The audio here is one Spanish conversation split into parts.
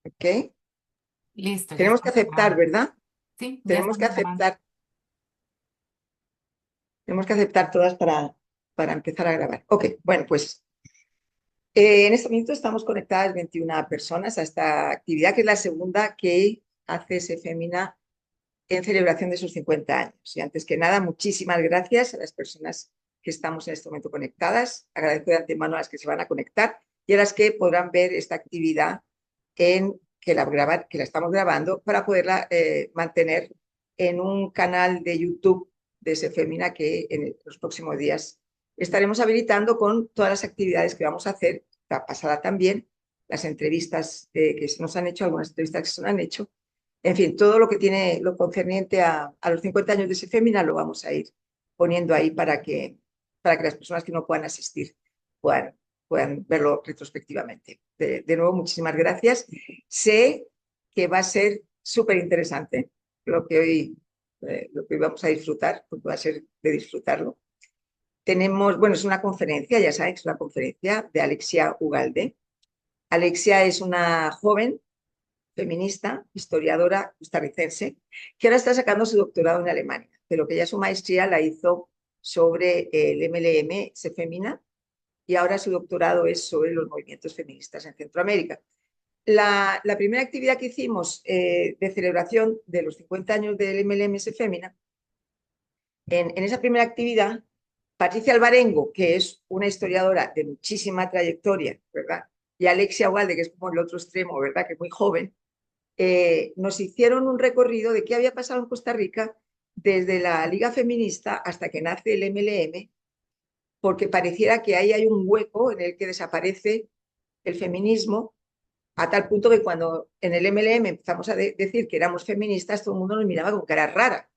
¿Ok? Listo, ya Tenemos que estamos aceptar, grabando. ¿verdad? Sí, ya Tenemos que estamos grabando. aceptar, tenemos que aceptar todas para empezar a grabar. Ok, bueno, pues en este momento estamos conectadas 21 personas a esta actividad, que es la segunda que hace SFEMINA en celebración de sus 50 años. Y antes que nada, muchísimas gracias a las personas que estamos en este momento conectadas. Agradezco de antemano a las que se van a conectar y a las que podrán ver esta actividad que la estamos grabando para poderla mantener en un canal de YouTube de SFEMINA que en los próximos días estaremos habilitando con todas las actividades que vamos a hacer, la pasada también, las entrevistas que se nos han hecho, algunas entrevistas que se nos han hecho, en fin, todo lo que tiene lo concerniente a los 50 años de SFEMINA lo vamos a ir poniendo ahí para que las personas que no puedan asistir puedan, puedan verlo retrospectivamente. De nuevo, muchísimas gracias. Sé que va a ser súper interesante lo que hoy vamos a disfrutar, porque va a ser de disfrutarlo. Tenemos, bueno, es una conferencia, ya sabéis, es una conferencia de Alexia Ugalde. Alexia es una joven feminista, historiadora costarricense, que ahora está sacando su doctorado en Alemania, pero que ya su maestría la hizo sobre el MLM, se femina, y ahora su doctorado es sobre los movimientos feministas en Centroamérica. La primera actividad que hicimos de celebración de los 50 años del MLM se femina, en esa primera actividad, Patricia Alvarengo, que es una historiadora de muchísima trayectoria, ¿verdad? Y Alexia Ugalde, que es como el otro extremo, ¿verdad? Que es muy joven, nos hicieron un recorrido de qué había pasado en Costa Rica desde la Liga Feminista hasta que nace el MLM, porque pareciera que ahí hay un hueco en el que desaparece el feminismo, a tal punto que cuando en el MLM empezamos a decir que éramos feministas, todo el mundo nos miraba como cara rara.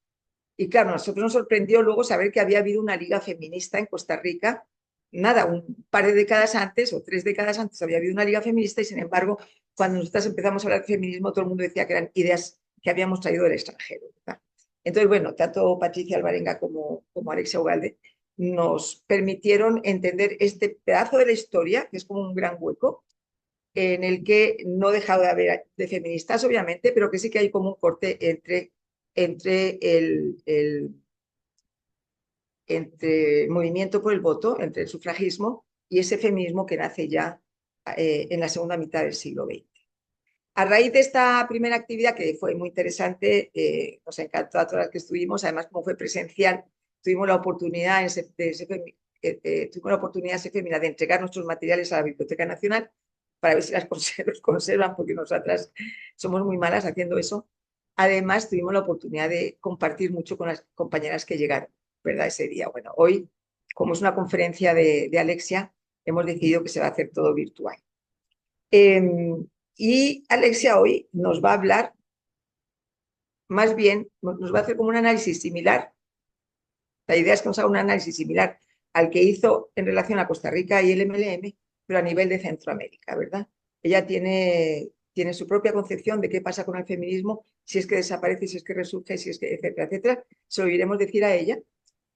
Y claro, a nosotros nos sorprendió luego saber que había habido una liga feminista en Costa Rica. Nada, un par de décadas antes o 3 décadas antes había habido una liga feminista y sin embargo, cuando nosotros empezamos a hablar de feminismo, todo el mundo decía que eran ideas que habíamos traído del extranjero, ¿verdad? Entonces, bueno, tanto Patricia Alvarenga como Alexia Ugalde nos permitieron entender este pedazo de la historia, que es como un gran hueco, en el que no deja de haber de feministas, obviamente, pero que sí que hay como un corte entre entre movimiento por el voto, entre el sufragismo y ese feminismo que nace ya en la segunda mitad del siglo XX. A raíz de esta primera actividad, que fue muy interesante, nos encantó a todas las que estuvimos, además como fue presencial, tuvimos la oportunidad tuvimos la oportunidad de entregar nuestros materiales a la Biblioteca Nacional para ver si los conservan, porque nosotras somos muy malas haciendo eso. Además, tuvimos la oportunidad de compartir mucho con las compañeras que llegaron, ¿verdad? Ese día. Bueno, hoy, como es una conferencia de Alexia, hemos decidido que se va a hacer todo virtual. Eh, y Alexia hoy nos va a hablar, más bien, nos va a hacer como un análisis similar. La idea es que nos haga un análisis similar al que hizo en relación a Costa Rica y el MLM, pero a nivel de Centroamérica, ¿verdad? Ella tiene su propia concepción de qué pasa con el feminismo, si es que desaparece, si es que resurge, si es que, etcétera, etcétera. Se lo iremos decir a ella.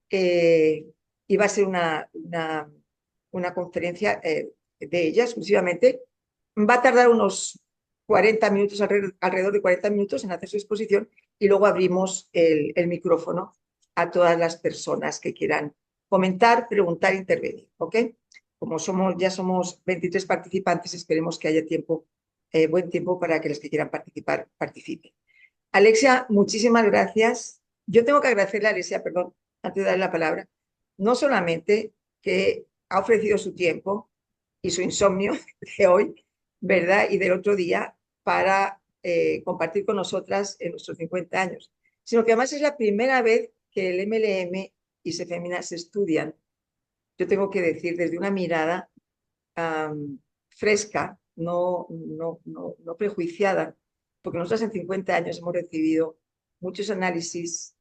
Eh, y va a ser una conferencia de ella exclusivamente. Va a tardar unos 40 minutos, alrededor de 40 minutos en hacer su exposición y luego abrimos el micrófono a todas las personas que quieran comentar, preguntar, intervenir. ¿Ok? Como ya somos 23 participantes, esperemos que haya buen tiempo para que los que quieran participar participen. Alexia, muchísimas gracias. Yo tengo que agradecerle a Alexia, perdón, antes de darle la palabra, no solamente que ha ofrecido su tiempo y su insomnio de hoy, ¿verdad? Y del otro día para compartir con nosotras en nuestros 50 años, sino que además es la primera vez que el MLM y SEFEMINA se estudian, yo tengo que decir, desde una mirada fresca, no prejuiciada, porque nosotros en 50 años hemos recibido muchos análisis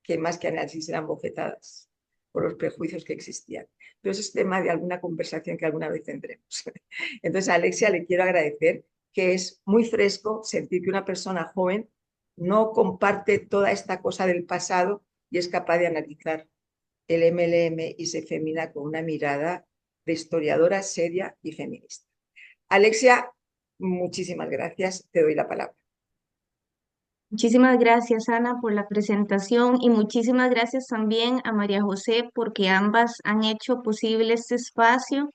que más que análisis eran bofetadas por los prejuicios que existían. Pero eso es tema de alguna conversación que alguna vez tendremos. Entonces, a Alexia le quiero agradecer que es muy fresco sentir que una persona joven no comparte toda esta cosa del pasado y es capaz de analizar el MLM y se femina con una mirada de historiadora seria y feminista. Alexia, Muchísimas gracias. Te doy la palabra. Muchísimas gracias, Ana, por la presentación y muchísimas gracias también a María José porque ambas han hecho posible este espacio.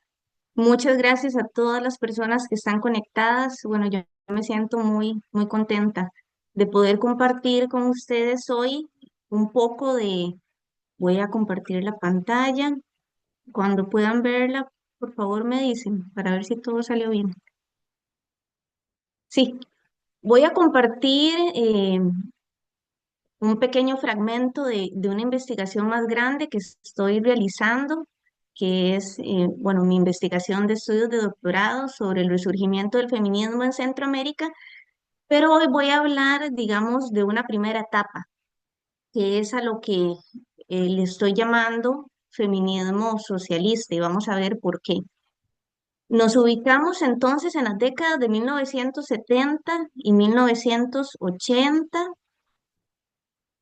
Muchas gracias a todas las personas que están conectadas. Bueno, yo me siento muy contenta de poder compartir con ustedes hoy un poco de, voy a compartir la pantalla. Cuando puedan verla, por favor me dicen para ver si todo salió bien. Sí, voy a compartir un pequeño fragmento de una investigación más grande que estoy realizando, que es, bueno, mi investigación de estudios de doctorado sobre el resurgimiento del feminismo en Centroamérica, pero hoy voy a hablar, digamos, de una primera etapa, que es a lo que le estoy llamando feminismo socialista, y vamos a ver por qué. Nos ubicamos entonces en las décadas de 1970 y 1980.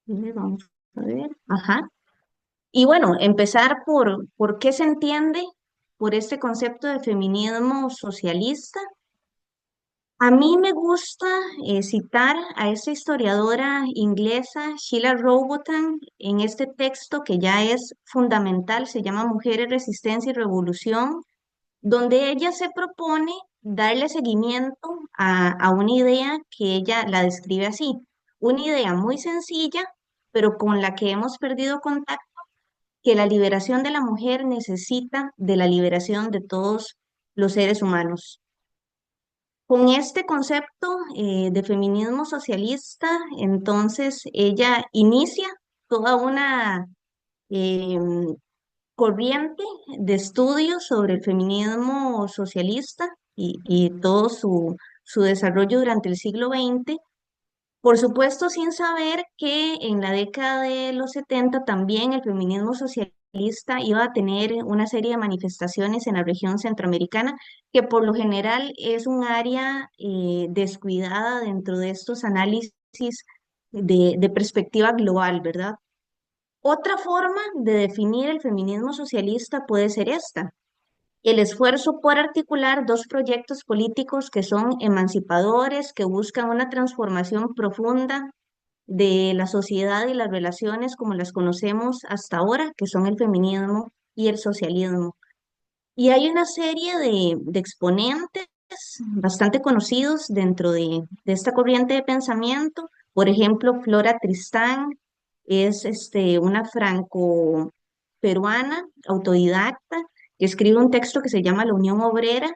Vamos a ver. Ajá. Y bueno, empezar por qué se entiende por este concepto de feminismo socialista. A mí me gusta citar a esta historiadora inglesa, Sheila Rowbotham, en este texto que ya es fundamental, se llama Mujeres, Resistencia y Revolución, donde ella se propone darle seguimiento a una idea que ella la describe así, una idea muy sencilla, pero con la que hemos perdido contacto, que la liberación de la mujer necesita de la liberación de todos los seres humanos. Con este concepto de feminismo socialista, entonces ella inicia toda una em, corriente de estudio sobre el feminismo socialista y todo su desarrollo durante el siglo XX. Por supuesto, sin saber que en la década de los 70 también el feminismo socialista iba a tener una serie de manifestaciones en la región centroamericana, que por lo general es un área descuidada dentro de estos análisis de perspectiva global, ¿verdad? Otra forma de definir el feminismo socialista puede ser esta: el esfuerzo por articular dos proyectos políticos que son emancipadores, que buscan una transformación profunda de la sociedad y las relaciones como las conocemos hasta ahora, que son el feminismo y el socialismo. Y hay una serie de exponentes bastante conocidos dentro de esta corriente de pensamiento. Por ejemplo, Flora Tristán es una franco-peruana, autodidacta, que escribe un texto que se llama La Unión Obrera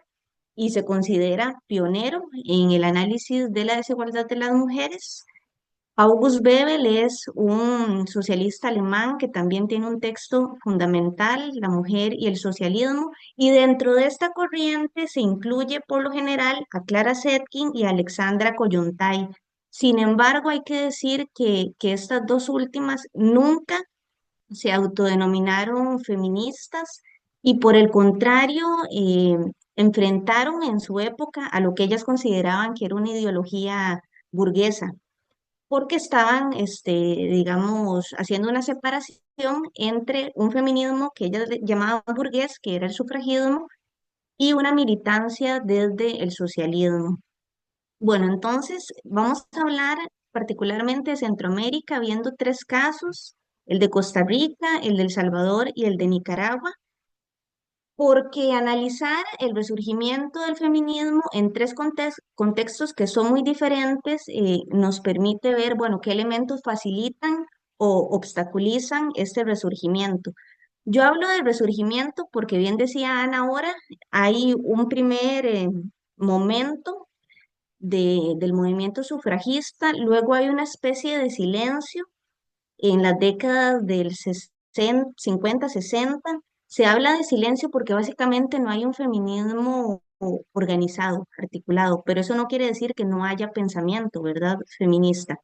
y se considera pionero en el análisis de la desigualdad de las mujeres. August Bebel es un socialista alemán que también tiene un texto fundamental, La mujer y el socialismo, y dentro de esta corriente se incluye por lo general a Clara Zetkin y a Alexandra Kollontai. Sin embargo, hay que decir que estas dos últimas nunca se autodenominaron feministas y por el contrario, enfrentaron en su época a lo que ellas consideraban que era una ideología burguesa porque estaban, digamos, haciendo una separación entre un feminismo que ellas llamaban burgués, que era el sufragismo, y una militancia desde el socialismo. Bueno, entonces vamos a hablar particularmente de Centroamérica, viendo tres casos: el de Costa Rica, el de El Salvador y el de Nicaragua, porque analizar el resurgimiento del feminismo en tres contextos que son muy diferentes nos permite ver, bueno, qué elementos facilitan o obstaculizan este resurgimiento. Yo hablo del resurgimiento porque bien decía Ana ahora, hay un primer momento del movimiento sufragista, luego hay una especie de silencio en las décadas del 60, 50, 60, se habla de silencio porque básicamente no hay un feminismo organizado, articulado, pero eso no quiere decir que no haya pensamiento, ¿verdad? Feminista.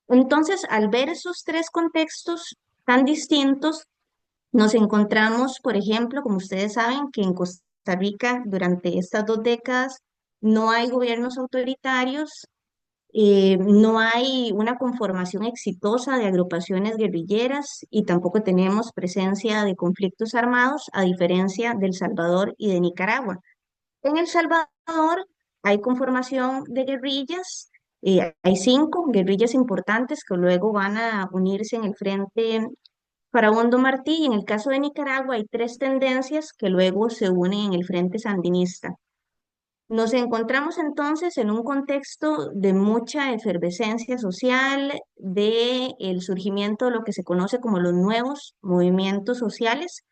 Entonces, al ver esos tres contextos tan distintos, nos encontramos, por ejemplo, como ustedes saben, que en Costa Rica durante estas dos décadas no hay gobiernos autoritarios, no hay una conformación exitosa de agrupaciones guerrilleras y tampoco tenemos presencia de conflictos armados, a diferencia de El Salvador y de Nicaragua. En El Salvador hay conformación de guerrillas, hay 5 guerrillas importantes que luego van a unirse en el Frente Farabundo Martí, y en el caso de Nicaragua hay 3 tendencias que luego se unen en el Frente Sandinista. Nos encontramos entonces en un contexto de mucha efervescencia social, de el surgimiento de lo que se conoce como los nuevos movimientos sociales,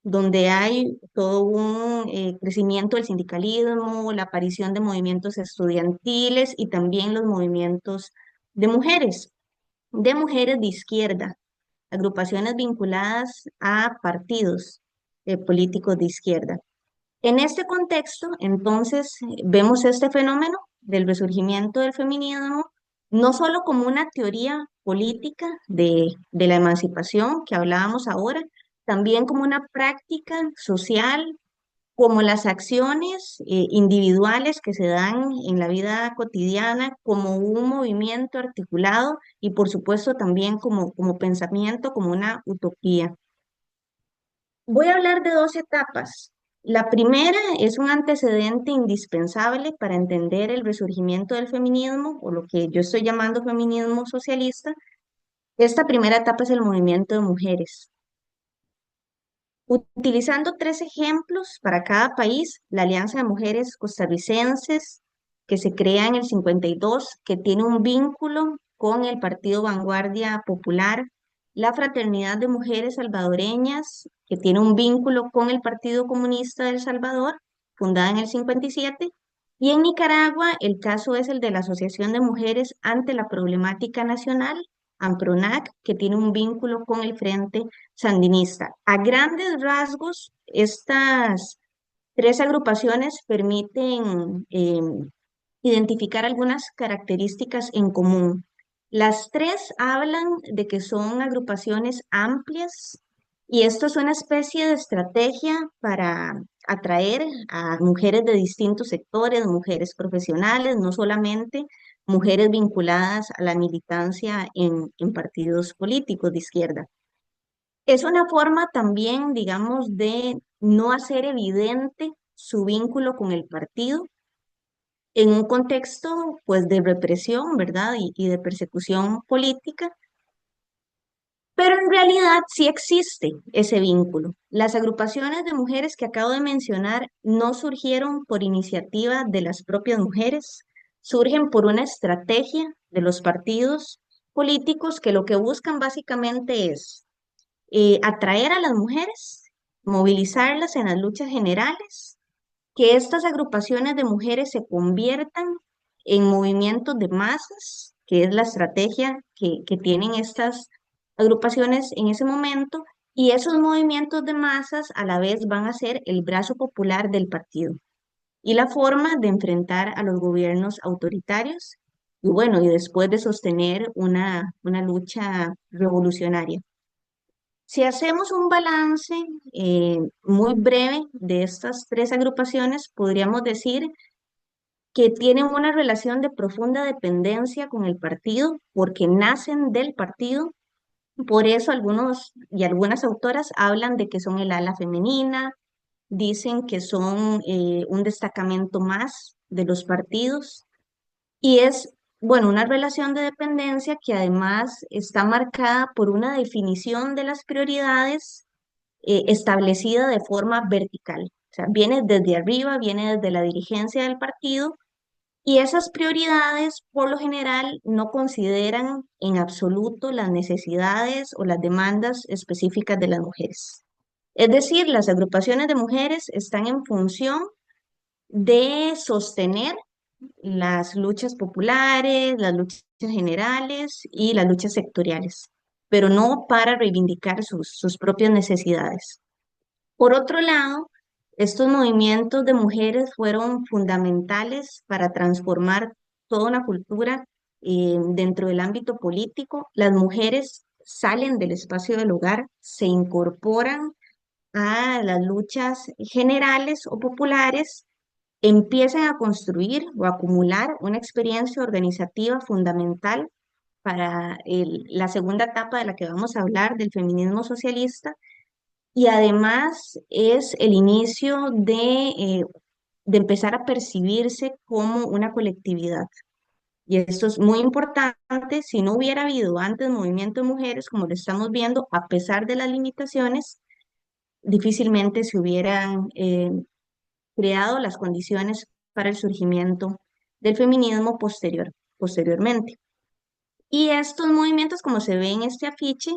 donde hay todo un crecimiento del sindicalismo, la aparición de movimientos estudiantiles y también los movimientos de mujeres de izquierda, agrupaciones vinculadas a partidos políticos de izquierda. En este contexto, entonces, vemos este fenómeno del resurgimiento del feminismo no solo como una teoría política de la emancipación que hablábamos ahora, también como una práctica social, como las acciones individuales que se dan en la vida cotidiana, como un movimiento articulado y por supuesto también como pensamiento, como una utopía. Voy a hablar de 2 etapas. La primera es un antecedente indispensable para entender el resurgimiento del feminismo, o lo que yo estoy llamando feminismo socialista. Esta primera etapa es el movimiento de mujeres. Utilizando 3 ejemplos para cada país, la Alianza de Mujeres Costarricenses, que se crea en el 52, que tiene un vínculo con el Partido Vanguardia Popular, la Fraternidad de Mujeres Salvadoreñas, que tiene un vínculo con el Partido Comunista de El Salvador, fundada en el 57, y en Nicaragua el caso es el de la Asociación de Mujeres ante la Problemática Nacional, AMPRONAC, que tiene un vínculo con el Frente Sandinista. A grandes rasgos, estas 3 agrupaciones permiten identificar algunas características en común. Las 3 hablan de que son agrupaciones amplias y esto es una especie de estrategia para atraer a mujeres de distintos sectores, mujeres profesionales, no solamente mujeres vinculadas a la militancia en partidos políticos de izquierda. Es una forma también, digamos, de no hacer evidente su vínculo con el partido en un contexto, pues, de represión, ¿verdad? Y de persecución política, pero en realidad sí existe ese vínculo. Las agrupaciones de mujeres que acabo de mencionar no surgieron por iniciativa de las propias mujeres, surgen por una estrategia de los partidos políticos que lo que buscan básicamente es atraer a las mujeres, movilizarlas en las luchas generales, que estas agrupaciones de mujeres se conviertan en movimientos de masas, que es la estrategia que tienen estas agrupaciones en ese momento, y esos movimientos de masas a la vez van a ser el brazo popular del partido y la forma de enfrentar a los gobiernos autoritarios y bueno, y después de sostener una lucha revolucionaria. Si hacemos un balance muy breve de estas 3 agrupaciones, podríamos decir que tienen una relación de profunda dependencia con el partido porque nacen del partido. Por eso algunos y algunas autoras hablan de que son el ala femenina, dicen que son un destacamento más de los partidos. Y es, bueno, una relación de dependencia que además está marcada por una definición de las prioridades establecida de forma vertical. O sea, viene desde arriba, viene desde la dirigencia del partido y esas prioridades por lo general no consideran en absoluto las necesidades o las demandas específicas de las mujeres. Es decir, las agrupaciones de mujeres están en función de sostener las luchas populares, las luchas generales y las luchas sectoriales, pero no para reivindicar sus propias necesidades. Por otro lado, estos movimientos de mujeres fueron fundamentales para transformar toda una cultura dentro del ámbito político. Las mujeres salen del espacio del hogar, se incorporan a las luchas generales o populares, empiezan a construir o acumular una experiencia organizativa fundamental para la segunda etapa de la que vamos a hablar, del feminismo socialista, y además es el inicio de de empezar a percibirse como una colectividad. Y esto es muy importante. Si no hubiera habido antes movimiento de mujeres, como lo estamos viendo, a pesar de las limitaciones, difícilmente se hubieran creado las condiciones para el surgimiento del feminismo posteriormente. Y estos movimientos, como se ve en este afiche,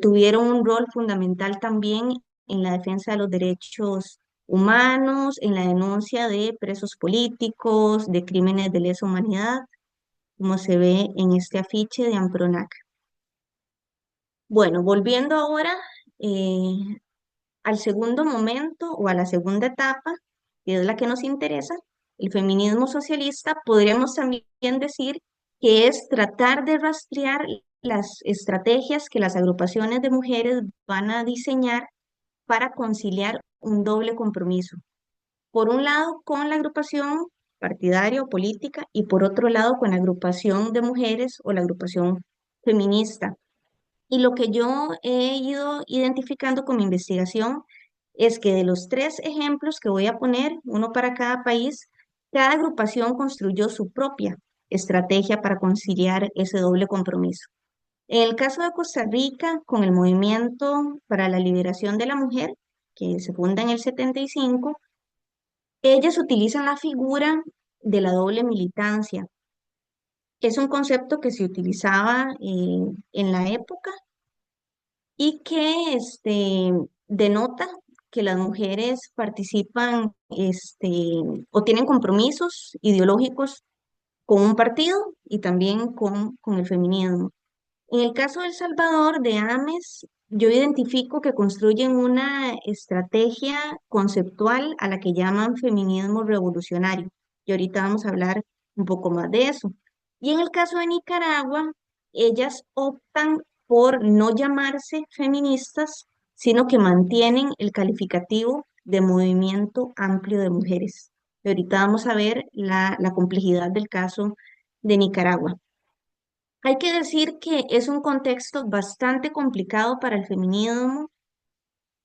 tuvieron un rol fundamental también en la defensa de los derechos humanos, en la denuncia de presos políticos, de crímenes de lesa humanidad, como se ve en este afiche de Ampronac. Bueno, volviendo ahora eh, al segundo momento o a la segunda etapa, que es la que nos interesa, el feminismo socialista, podríamos también decir que es tratar de rastrear las estrategias que las agrupaciones de mujeres van a diseñar para conciliar un doble compromiso. Por un lado, con la agrupación partidaria o política y por otro lado, con la agrupación de mujeres o la agrupación feminista. Y lo que yo he ido identificando con mi investigación es que de los tres ejemplos que voy a poner, uno para cada país, cada agrupación construyó su propia estrategia para conciliar ese doble compromiso. En el caso de Costa Rica, con el Movimiento para la Liberación de la Mujer, que se funda en el 75, ellas utilizan la figura de la doble militancia. Es un concepto que se utilizaba en la época y que denota que las mujeres participan o tienen compromisos ideológicos con un partido y también con el feminismo. En el caso de El Salvador, de AMES, yo identifico que construyen una estrategia conceptual a la que llaman feminismo revolucionario. Y ahorita vamos a hablar un poco más de eso. Y en el caso de Nicaragua, ellas optan por no llamarse feministas, sino que mantienen el calificativo de movimiento amplio de mujeres. Y ahorita vamos a ver la complejidad del caso de Nicaragua. Hay que decir que es un contexto bastante complicado para el feminismo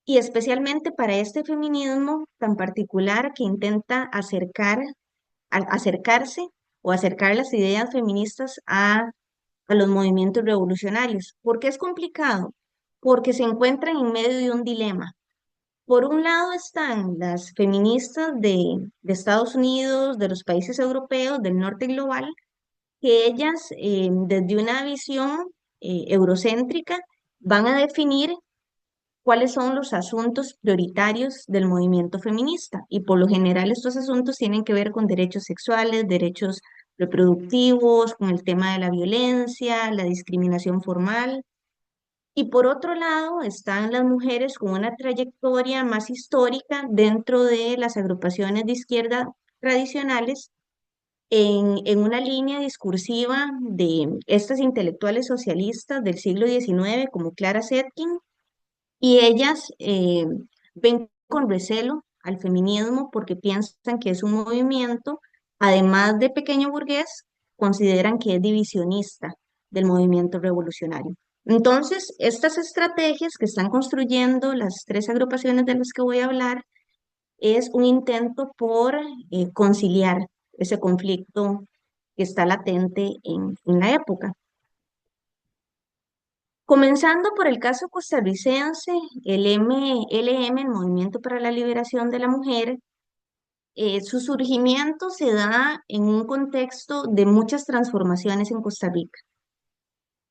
y especialmente para este feminismo tan particular que intenta acercarse o acercar las ideas feministas a los movimientos revolucionarios. ¿Por qué es complicado? Porque se encuentran en medio de un dilema. Por un lado están las feministas de Estados Unidos, de los países europeos, del norte global, que ellas, desde una visión eurocéntrica, van a definir cuáles son los asuntos prioritarios del movimiento feminista. Y por lo general estos asuntos tienen que ver con derechos sexuales, derechos reproductivos, con el tema de la violencia, la discriminación formal. Y por otro lado están las mujeres con una trayectoria más histórica dentro de las agrupaciones de izquierda tradicionales en una línea discursiva de estas intelectuales socialistas del siglo XIX, como Clara Zetkin, y ellas ven con recelo al feminismo porque piensan que es un movimiento, además de pequeño burgués, consideran que es divisionista del movimiento revolucionario. Entonces, estas estrategias que están construyendo las tres agrupaciones de las que voy a hablar es un intento por conciliar ese conflicto que está latente en la época. Comenzando por el caso costarricense, el MLM, el Movimiento para la Liberación de la Mujer, su surgimiento se da en un contexto de muchas transformaciones en Costa Rica.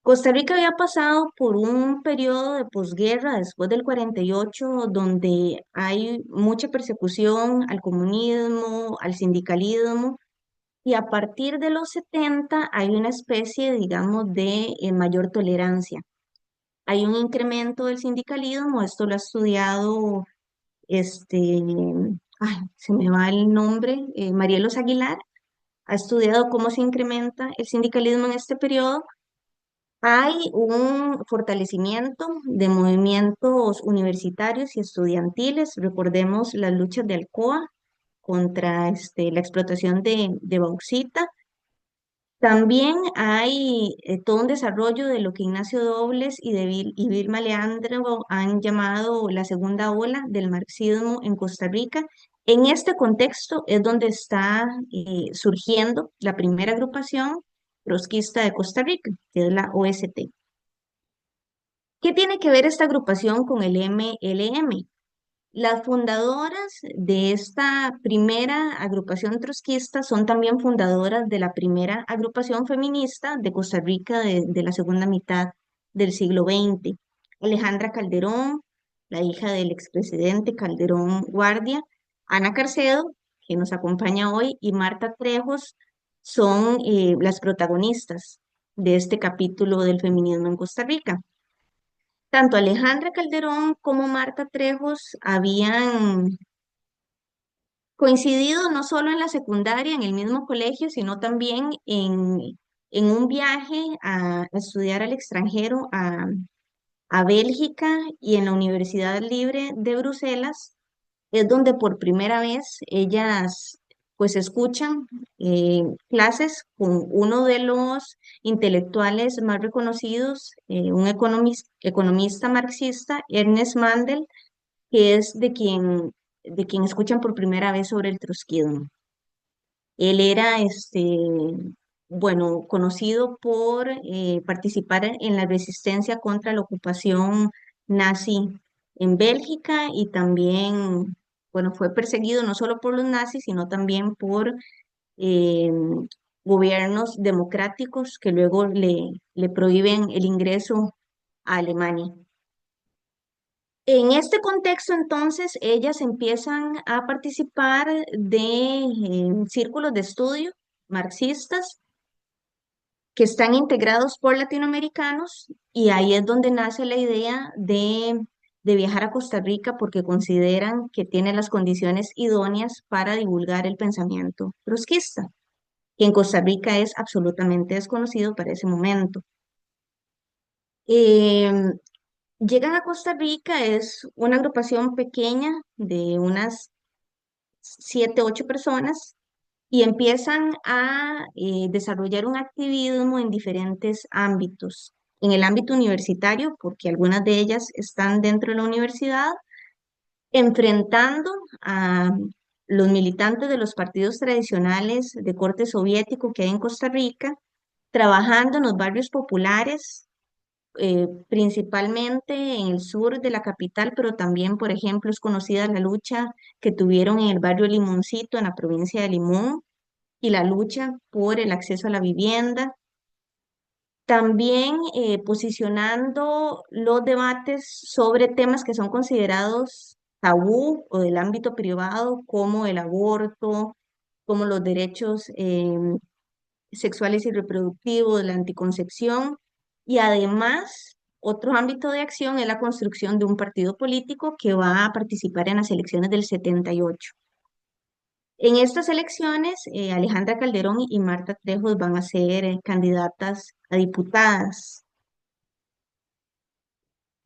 Costa Rica había pasado por un periodo de posguerra después del 48, donde hay mucha persecución al comunismo, al sindicalismo, y a partir de los 70 hay una especie, digamos, de mayor tolerancia. Hay un incremento del sindicalismo, esto lo ha estudiado, este, se me va el nombre, Marielos Aguilar, ha estudiado cómo se incrementa el sindicalismo en este periodo. Hay un fortalecimiento de movimientos universitarios y estudiantiles. Recordemos las luchas de Alcoa contra la explotación de bauxita. También hay todo un desarrollo de lo que Ignacio Dobles y Vilma Leandro han llamado la segunda ola del marxismo en Costa Rica, En este contexto es donde está surgiendo la primera agrupación trotskista de Costa Rica, que es la OST. ¿Qué tiene que ver esta agrupación con el MLM? Las fundadoras de esta primera agrupación trotskista son también fundadoras de la primera agrupación feminista de Costa Rica de la segunda mitad del siglo XX. Alejandra Calderón, la hija del expresidente Calderón Guardia, Ana Carcedo, que nos acompaña hoy, y Marta Trejos son las protagonistas de este capítulo del feminismo en Costa Rica. Tanto Alejandra Calderón como Marta Trejos habían coincidido no solo en la secundaria, en el mismo colegio, sino también en un viaje a estudiar al extranjero, a Bélgica y en la Universidad Libre de Bruselas, es donde por primera vez ellas pues escuchan clases con uno de los intelectuales más reconocidos, un economista marxista, Ernest Mandel, que es de quien escuchan por primera vez sobre el trotskismo. Él era, bueno, conocido por participar en la resistencia contra la ocupación nazi en Bélgica y también, bueno, fue perseguido no solo por los nazis, sino también por eh, gobiernos democráticos que luego le prohíben el ingreso a Alemania. En este contexto, entonces, ellas empiezan a participar de círculos de estudio marxistas que están integrados por latinoamericanos y ahí es donde nace la idea de viajar a Costa Rica porque consideran que tiene las condiciones idóneas para divulgar el pensamiento trotskista, que en Costa Rica es absolutamente desconocido para ese momento. Em, Llegan a Costa Rica, es una agrupación pequeña de unas 7, 8 personas y empiezan a desarrollar un activismo en diferentes ámbitos. En el ámbito universitario, porque algunas de ellas están dentro de la universidad, enfrentando a los militantes de los partidos tradicionales de corte soviético que hay en Costa Rica, trabajando en los barrios populares principalmente en el sur de la capital, pero también, por ejemplo, es conocida la lucha que tuvieron en el barrio Limoncito, en la provincia de Limón, y la lucha por el acceso a la vivienda. También posicionando los debates sobre temas que son considerados tabú o del ámbito privado, como el aborto, como los derechos sexuales y reproductivos, la anticoncepción y además otro ámbito de acción es la construcción de un partido político que va a participar en las elecciones del 78. En estas elecciones, Alejandra Calderón y Marta Trejos van a ser candidatas a diputadas.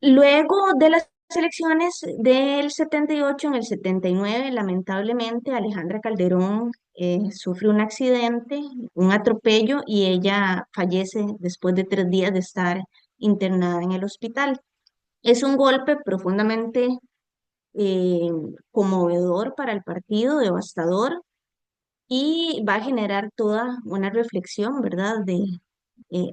Luego de las elecciones del 78, en el 79, lamentablemente Alejandra Calderón sufre un accidente, un atropello, y ella fallece después de 3 días de estar internada en el hospital. Es un golpe profundamente eh, conmovedor para el partido, devastador, y va a generar toda una reflexión, ¿verdad?,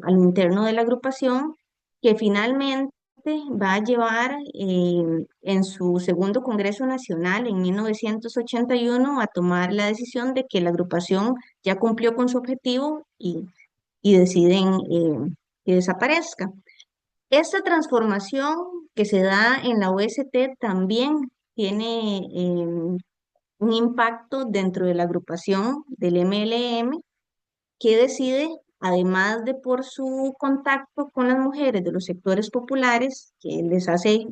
al interno de la agrupación, que finalmente va a llevar en su segundo Congreso Nacional en 1981 a tomar la decisión de que la agrupación ya cumplió con su objetivo y deciden que desaparezca. Esta transformación que se da en la OST también tiene un impacto dentro de la agrupación del MLM, que decide, además de por su contacto con las mujeres de los sectores populares, que les hace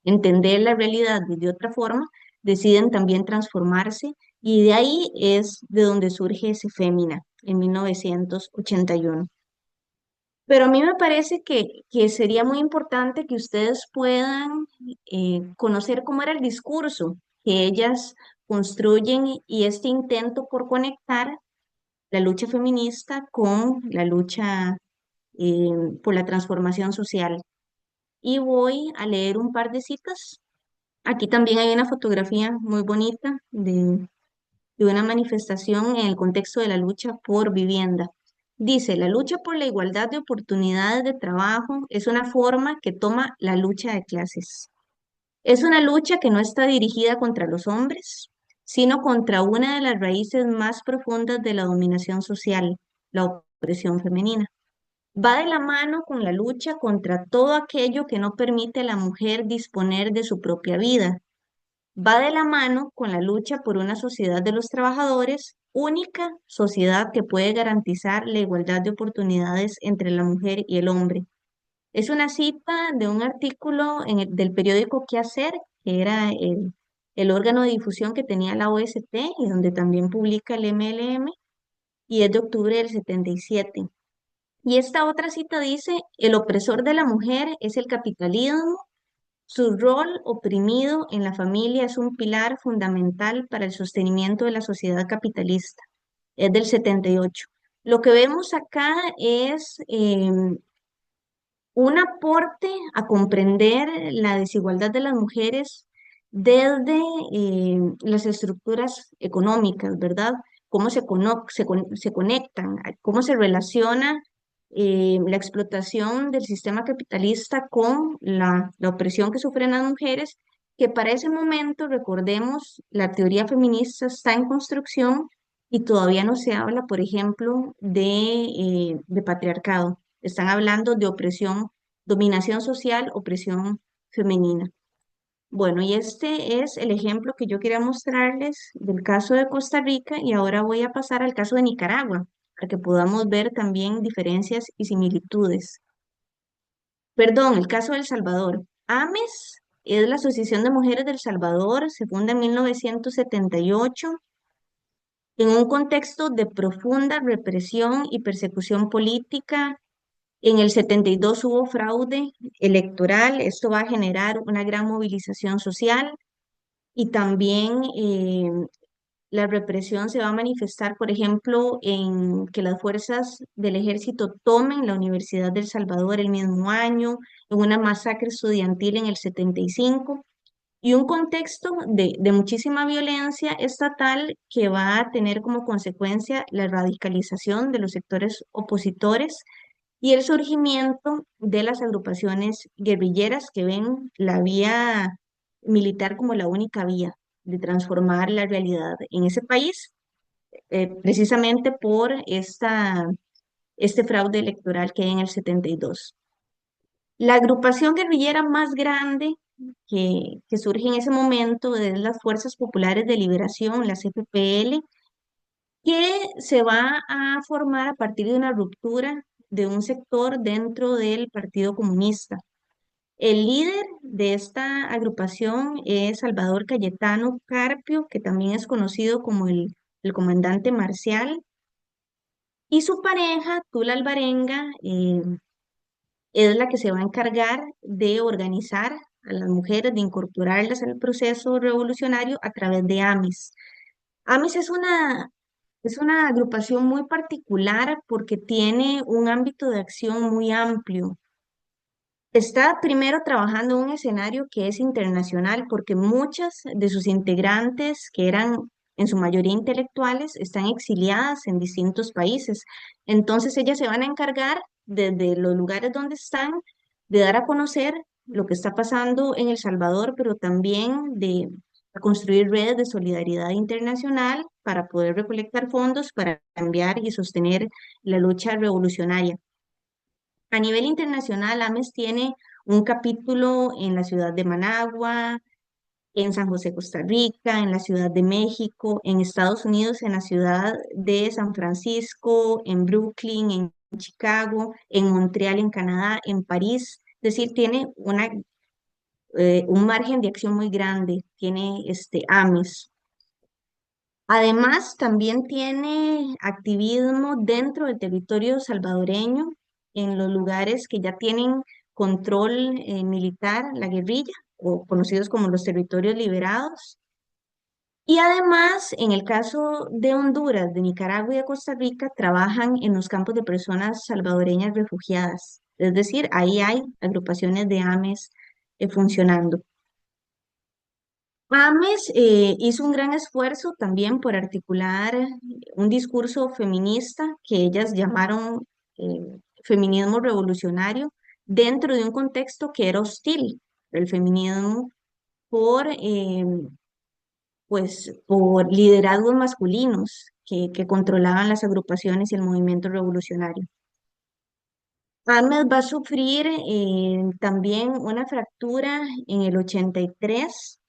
entender la realidad de otra forma, deciden también transformarse y de ahí es de donde surge ese Fémina en 1981. Pero a mí me parece que sería muy importante que ustedes puedan conocer cómo era el discurso que ellas construyen y este intento por conectar la lucha feminista con la lucha por la transformación social. Y voy a leer un par de citas Aquí también hay una fotografía muy bonita de una manifestación en el contexto de la lucha por vivienda. Dice, la lucha por la igualdad de oportunidades de trabajo es una forma que toma la lucha de clases. Es una lucha que no está dirigida contra los hombres, sino contra una de las raíces más profundas de la dominación social, la opresión femenina. Va de la mano con la lucha contra todo aquello que no permite a la mujer disponer de su propia vida. Va de la mano con la lucha por una sociedad de los trabajadores, única sociedad que puede garantizar la igualdad de oportunidades entre la mujer y el hombre. Es una cita de un artículo del periódico Qué Hacer, que era el órgano de difusión que tenía la OST y donde también publica el MLM, y es de octubre del 77. Y esta otra cita dice, el opresor de la mujer es el capitalismo, su rol oprimido en la familia es un pilar fundamental para el sostenimiento de la sociedad capitalista. Es del 78. Lo que vemos acá es un aporte a comprender la desigualdad de las mujeres desde las estructuras económicas, ¿verdad? Cómo se conectan, cómo se relaciona la explotación del sistema capitalista con la opresión que sufren las mujeres, que para ese momento, recordemos, la teoría feminista está en construcción y todavía no se habla, por ejemplo, de patriarcado. Están hablando de opresión, dominación social, opresión femenina. Bueno, y este es el ejemplo que yo quería mostrarles del caso de Costa Rica y ahora voy a pasar al caso de Nicaragua, para que podamos ver también diferencias y similitudes. Perdón, el caso de El Salvador. AMES es la Asociación de Mujeres del Salvador, se funda en 1978 en un contexto de profunda represión y persecución política. En el 72 hubo fraude electoral, esto va a generar una gran movilización social y también la represión se va a manifestar, por ejemplo, en que las fuerzas del ejército tomen la Universidad del Salvador el mismo año, en una masacre estudiantil en el 75 y un contexto de muchísima violencia estatal que va a tener como consecuencia la radicalización de los sectores opositores y el surgimiento de las agrupaciones guerrilleras que ven la vía militar como la única vía de transformar la realidad en ese país, precisamente por este fraude electoral que hay en el 72. La agrupación guerrillera más grande que surge en ese momento es las Fuerzas Populares de Liberación, las FPL, que se va a formar a partir de una ruptura de un sector dentro del Partido Comunista. El líder de esta agrupación es Salvador Cayetano Carpio, que también es conocido como el comandante Marcial, y su pareja, Tula Alvarenga, es la que se va a encargar de organizar a las mujeres, de incorporarlas al proceso revolucionario a través de AMIS. AMIS es una agrupación muy particular porque tiene un ámbito de acción muy amplio. Está primero trabajando en un escenario que es internacional porque muchas de sus integrantes, que eran en su mayoría intelectuales, están exiliadas en distintos países. Entonces ellas se van a encargar desde los lugares donde están de dar a conocer lo que está pasando en El Salvador, pero también de construir redes de solidaridad internacional para poder recolectar fondos para cambiar y sostener la lucha revolucionaria. A nivel internacional, AMES tiene un capítulo en la ciudad de Managua, en San José, Costa Rica, en la Ciudad de México, en Estados Unidos, en la ciudad de San Francisco, en Brooklyn, en Chicago, en Montreal, en Canadá, en París. Es decir, tiene un margen de acción muy grande, tiene AMES. Además, también tiene activismo dentro del territorio salvadoreño, en los lugares que ya tienen control militar, la guerrilla, o conocidos como los territorios liberados. Y además, en el caso de Honduras, de Nicaragua y de Costa Rica, trabajan en los campos de personas salvadoreñas refugiadas. Es decir, ahí hay agrupaciones de AMES funcionando. Ames hizo un gran esfuerzo también por articular un discurso feminista que ellas llamaron feminismo revolucionario dentro de un contexto que era hostil del feminismo por, por liderazgos masculinos que controlaban las agrupaciones y el movimiento revolucionario. Ames va a sufrir también una fractura en el 83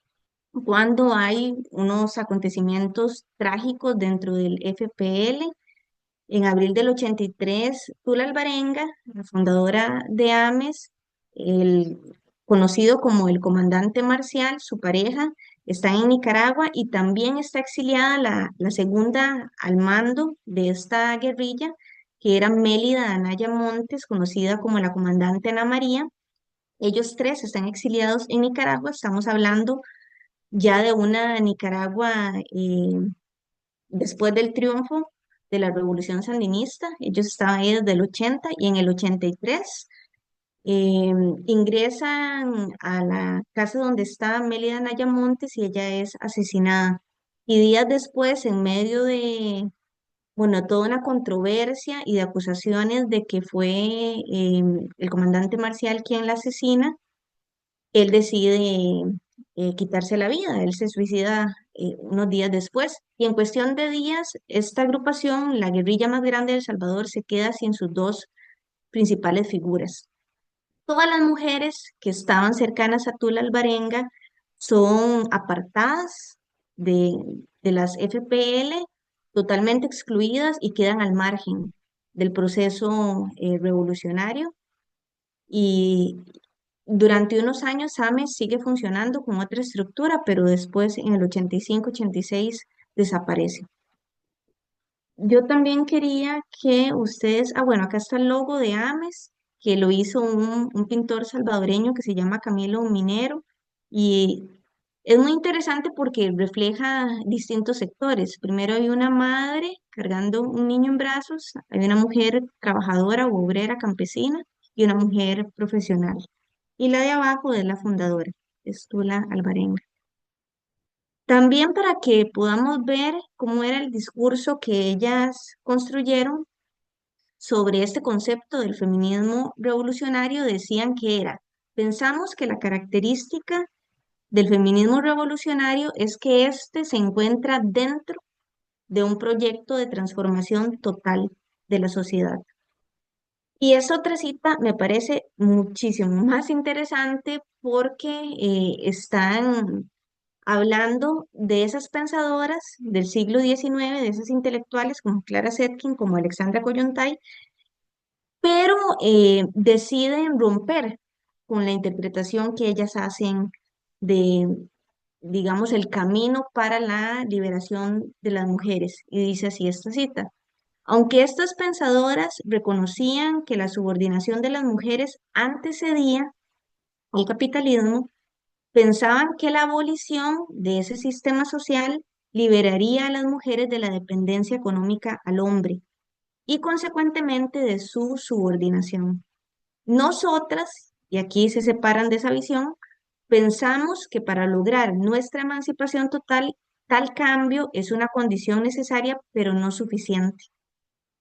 cuando hay unos acontecimientos trágicos dentro del FPL. En abril del 83, Tula Alvarenga, la fundadora de AMES, el conocido como el comandante Marcial, su pareja, está en Nicaragua y también está exiliada la segunda al mando de esta guerrilla, que era Mélida Anaya Montes, conocida como la comandante Ana María. Ellos tres están exiliados en Nicaragua. Estamos hablando ya de una Nicaragua después del triunfo de la Revolución Sandinista. Ellos estaban ahí desde el 80 y en el 83 eh, ingresan a la casa donde está Mélida Naya Montes y ella es asesinada. Y días después, en medio de, bueno, toda una controversia y de acusaciones de que fue el comandante Marcial quien la asesina, él decide quitarse la vida, él se suicida unos días después y en cuestión de días esta agrupación, la guerrilla más grande de El Salvador, se queda sin sus dos principales figuras. Todas las mujeres que estaban cercanas a Tula Alvarenga son apartadas de, de las FPL, totalmente excluidas y quedan al margen del proceso revolucionario. Y durante unos años AMES sigue funcionando con otra estructura, pero después en el 85-86 desaparece. Yo también quería que ustedes, bueno, acá está el logo de AMES, que lo hizo un pintor salvadoreño que se llama Camilo Minero, y es muy interesante porque refleja distintos sectores. Primero hay una madre cargando un niño en brazos, hay una mujer trabajadora o obrera campesina y una mujer profesional. Y la de abajo es la fundadora, es Tula Alvarenga. También para que podamos ver cómo era el discurso que ellas construyeron sobre este concepto del feminismo revolucionario, decían que era, pensamos que la característica del feminismo revolucionario es que éste se encuentra dentro de un proyecto de transformación total de la sociedad. Y esta otra cita me parece muchísimo más interesante porque están hablando de esas pensadoras del siglo XIX, de esas intelectuales como Clara Zetkin, como Alexandra Kollontai, pero deciden romper con la interpretación que ellas hacen de, digamos, el camino para la liberación de las mujeres. Y dice así esta cita. Aunque estas pensadoras reconocían que la subordinación de las mujeres antecedía al capitalismo, pensaban que la abolición de ese sistema social liberaría a las mujeres de la dependencia económica al hombre y consecuentemente de su subordinación. Nosotras, y aquí se separan de esa visión, pensamos que para lograr nuestra emancipación total, tal cambio es una condición necesaria, pero no suficiente.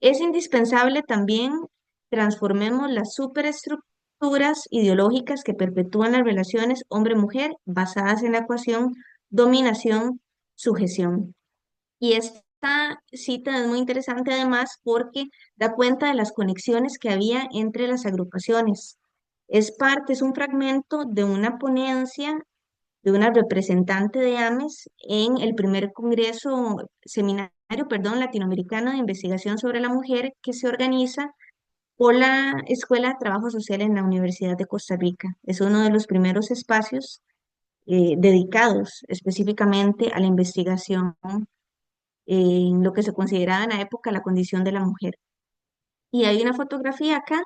Es indispensable también transformemos las superestructuras ideológicas que perpetúan las relaciones hombre-mujer basadas en la ecuación dominación-sujeción. Y esta cita es muy interesante además porque da cuenta de las conexiones que había entre las agrupaciones. Es un fragmento de una ponencia de una representante de AMES en el primer seminario, perdón, latinoamericano de investigación sobre la mujer que se organiza por la Escuela de Trabajo Social en la Universidad de Costa Rica. Es uno de los primeros espacios dedicados específicamente a la investigación en lo que se consideraba en la época la condición de la mujer. Y hay una fotografía acá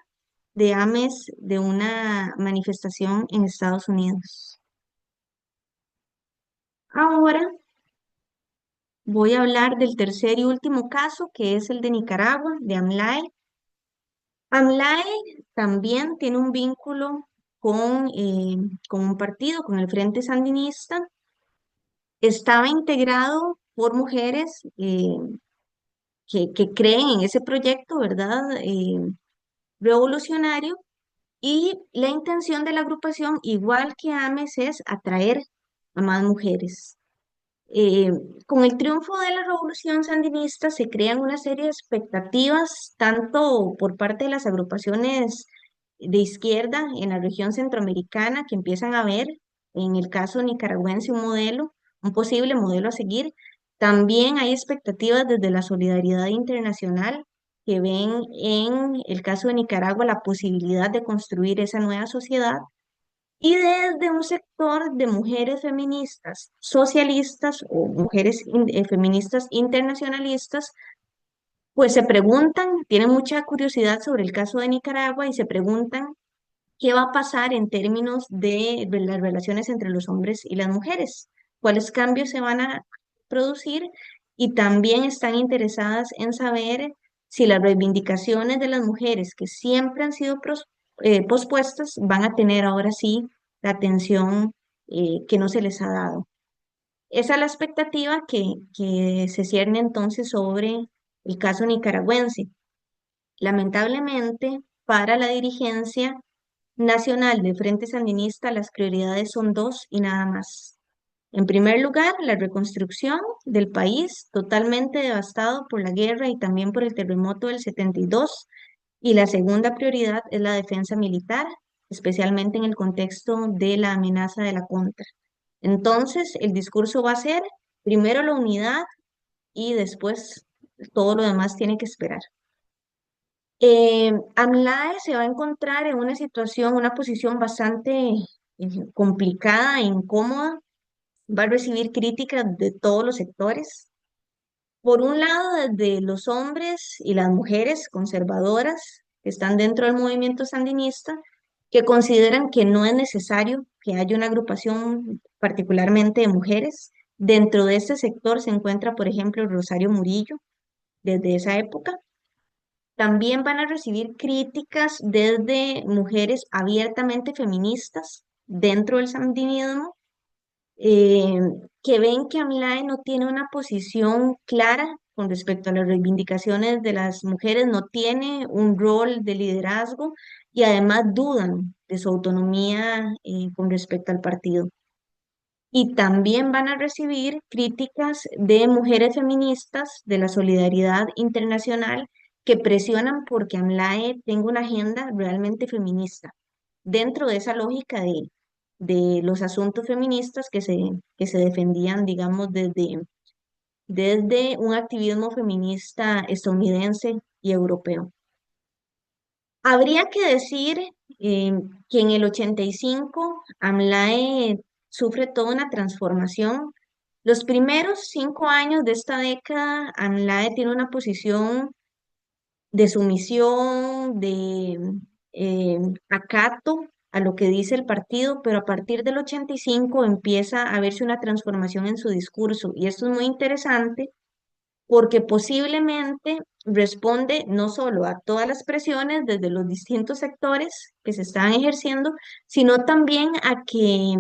de AMES de una manifestación en Estados Unidos. Ahora voy a hablar del tercer y último caso, que es el de Nicaragua, de AMLAE. AMLAE también tiene un vínculo con un partido, con el Frente Sandinista, estaba integrado por mujeres que creen en ese proyecto, ¿verdad? Revolucionario. Y la intención de la agrupación, igual que AMES, es atraer a más mujeres. Eh, con el triunfo de la revolución sandinista se crean una serie de expectativas, tanto por parte de las agrupaciones de izquierda en la región centroamericana, que empiezan a ver en el caso nicaragüense un modelo, un posible modelo a seguir. También hay expectativas desde la solidaridad internacional, que ven en el caso de Nicaragua la posibilidad de construir esa nueva sociedad, y desde un sector de mujeres feministas socialistas o mujeres feministas internacionalistas, pues se preguntan, tienen mucha curiosidad sobre el caso de Nicaragua y se preguntan qué va a pasar en términos de las relaciones entre los hombres y las mujeres, cuáles cambios se van a producir, y también están interesadas en saber si las reivindicaciones de las mujeres que siempre han sido pospuestas van a tener ahora sí la atención que no se les ha dado. Esa es la expectativa que se cierne entonces sobre el caso nicaragüense. Lamentablemente, para la dirigencia nacional del Frente Sandinista, las prioridades son dos y nada más. En primer lugar, la reconstrucción del país, totalmente devastado por la guerra y también por el terremoto del 72. Y la segunda prioridad es la defensa militar, especialmente en el contexto de la amenaza de la contra. Entonces, el discurso va a ser primero la unidad y después todo lo demás tiene que esperar. AMLAE se va a encontrar en una situación, una posición bastante complicada e incómoda. Va a recibir críticas de todos los sectores. Por un lado, desde los hombres y las mujeres conservadoras que están dentro del movimiento sandinista, que consideran que no es necesario que haya una agrupación particularmente de mujeres. Dentro de este sector se encuentra, por ejemplo, Rosario Murillo, desde esa época. También van a recibir críticas desde mujeres abiertamente feministas dentro del sandinismo, eh, que ven que AMLAE no tiene una posición clara con respecto a las reivindicaciones de las mujeres, no tiene un rol de liderazgo, y además dudan de su autonomía con respecto al partido. Y también van a recibir críticas de mujeres feministas de la solidaridad internacional, que presionan porque AMLAE tenga una agenda realmente feminista, dentro de esa lógica de los asuntos feministas que se defendían, digamos, desde un activismo feminista estadounidense y europeo. Habría que decir eh, que en el 85 AMLAE sufre toda una transformación. Los primeros 5 años de esta década, AMLAE tiene una posición de sumisión, de acato a lo que dice el partido, pero a partir del 85 empieza a verse una transformación en su discurso. Y esto es muy interesante porque posiblemente responde no solo a todas las presiones desde los distintos sectores que se están ejerciendo, sino también a que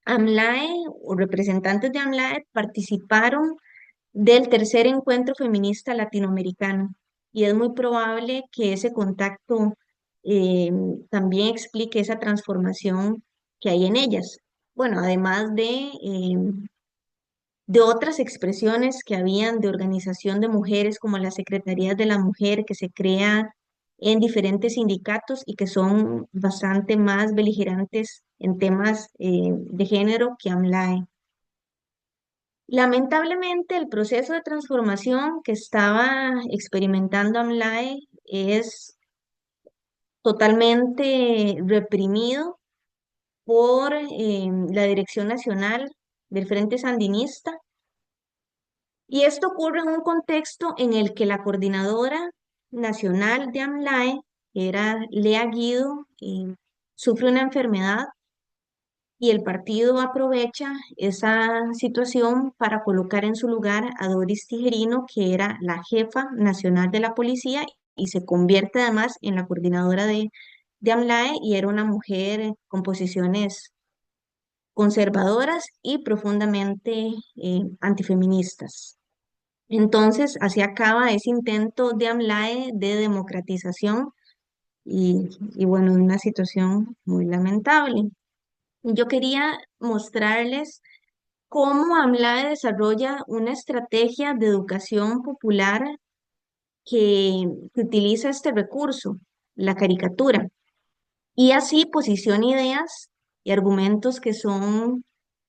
AMLAE o representantes de AMLAE participaron del tercer encuentro feminista latinoamericano. Y es muy probable que ese contacto eh, también explique esa transformación que hay en ellas. Bueno, además de otras expresiones que habían de organización de mujeres, como las secretarías de la mujer que se crean en diferentes sindicatos y que son bastante más beligerantes en temas de género que AMLAE. Lamentablemente, el proceso de transformación que estaba experimentando AMLAE es totalmente reprimido por la Dirección Nacional del Frente Sandinista. Y esto ocurre en un contexto en el que la coordinadora nacional de AMLAE, que era Lea Guido, sufre una enfermedad, y el partido aprovecha esa situación para colocar en su lugar a Doris Tijerino, que era la jefa nacional de la policía, y se convierte además en la coordinadora de AMLAE, y era una mujer con posiciones conservadoras y profundamente antifeministas. Entonces, así acaba ese intento de AMLAE de democratización y bueno, una situación muy lamentable. Yo quería mostrarles cómo AMLAE desarrolla una estrategia de educación popular que utiliza este recurso, la caricatura, y así posiciona ideas y argumentos que son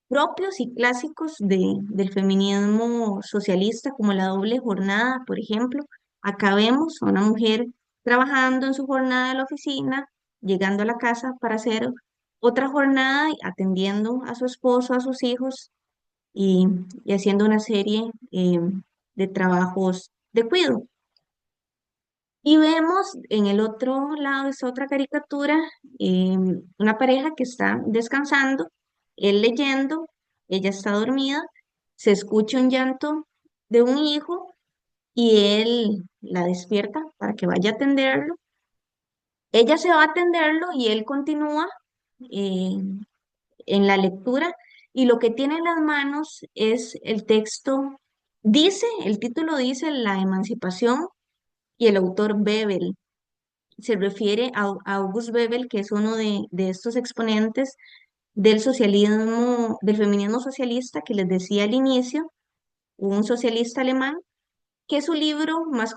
propios y clásicos del feminismo socialista, como la doble jornada, por ejemplo. Acá vemos a una mujer trabajando en su jornada de la oficina, llegando a la casa para hacer otra jornada, y atendiendo a su esposo, a sus hijos y, y haciendo una serie de trabajos de cuidado. Y vemos en el otro lado de esta otra caricatura una pareja que está descansando, él leyendo, ella está dormida, se escucha un llanto de un hijo y él la despierta para que vaya a atenderlo. Ella se va a atenderlo y él continúa eh, en la lectura y lo que tiene en las manos es el texto, dice, el título dice La emancipación y el autor Bebel. Se refiere a August Bebel, que es uno de estos exponentes del socialismo, del feminismo socialista que les decía al inicio, un socialista alemán, que su libro más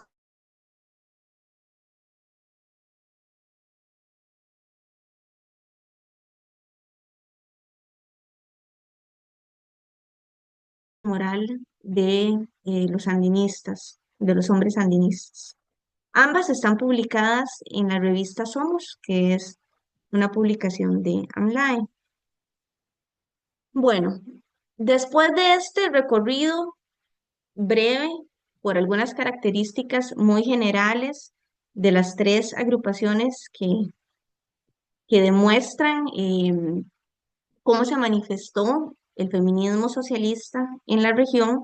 moral de los sandinistas, de los hombres sandinistas. Ambas están publicadas en la revista Somos, que es una publicación de AMLAE. Bueno, después de este recorrido breve por algunas características muy generales de las tres agrupaciones que demuestran cómo se manifestó el feminismo socialista en la región,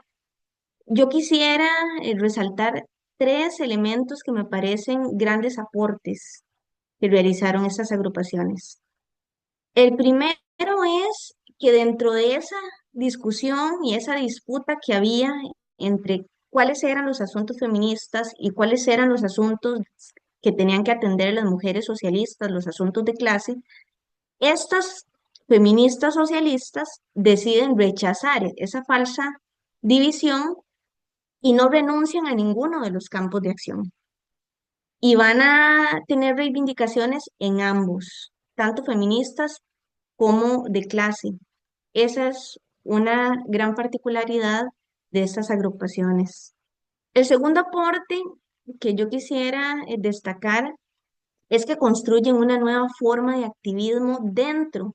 yo quisiera resaltar tres elementos que me parecen grandes aportes que realizaron estas agrupaciones. El primero es que dentro de esa discusión y esa disputa que había entre cuáles eran los asuntos feministas y cuáles eran los asuntos que tenían que atender las mujeres socialistas, los asuntos de clase, estas feministas socialistas deciden rechazar esa falsa división y no renuncian a ninguno de los campos de acción. Y van a tener reivindicaciones en ambos, tanto feministas como de clase. Esa es una gran particularidad de estas agrupaciones. El segundo aporte que yo quisiera destacar es que construyen una nueva forma de activismo dentro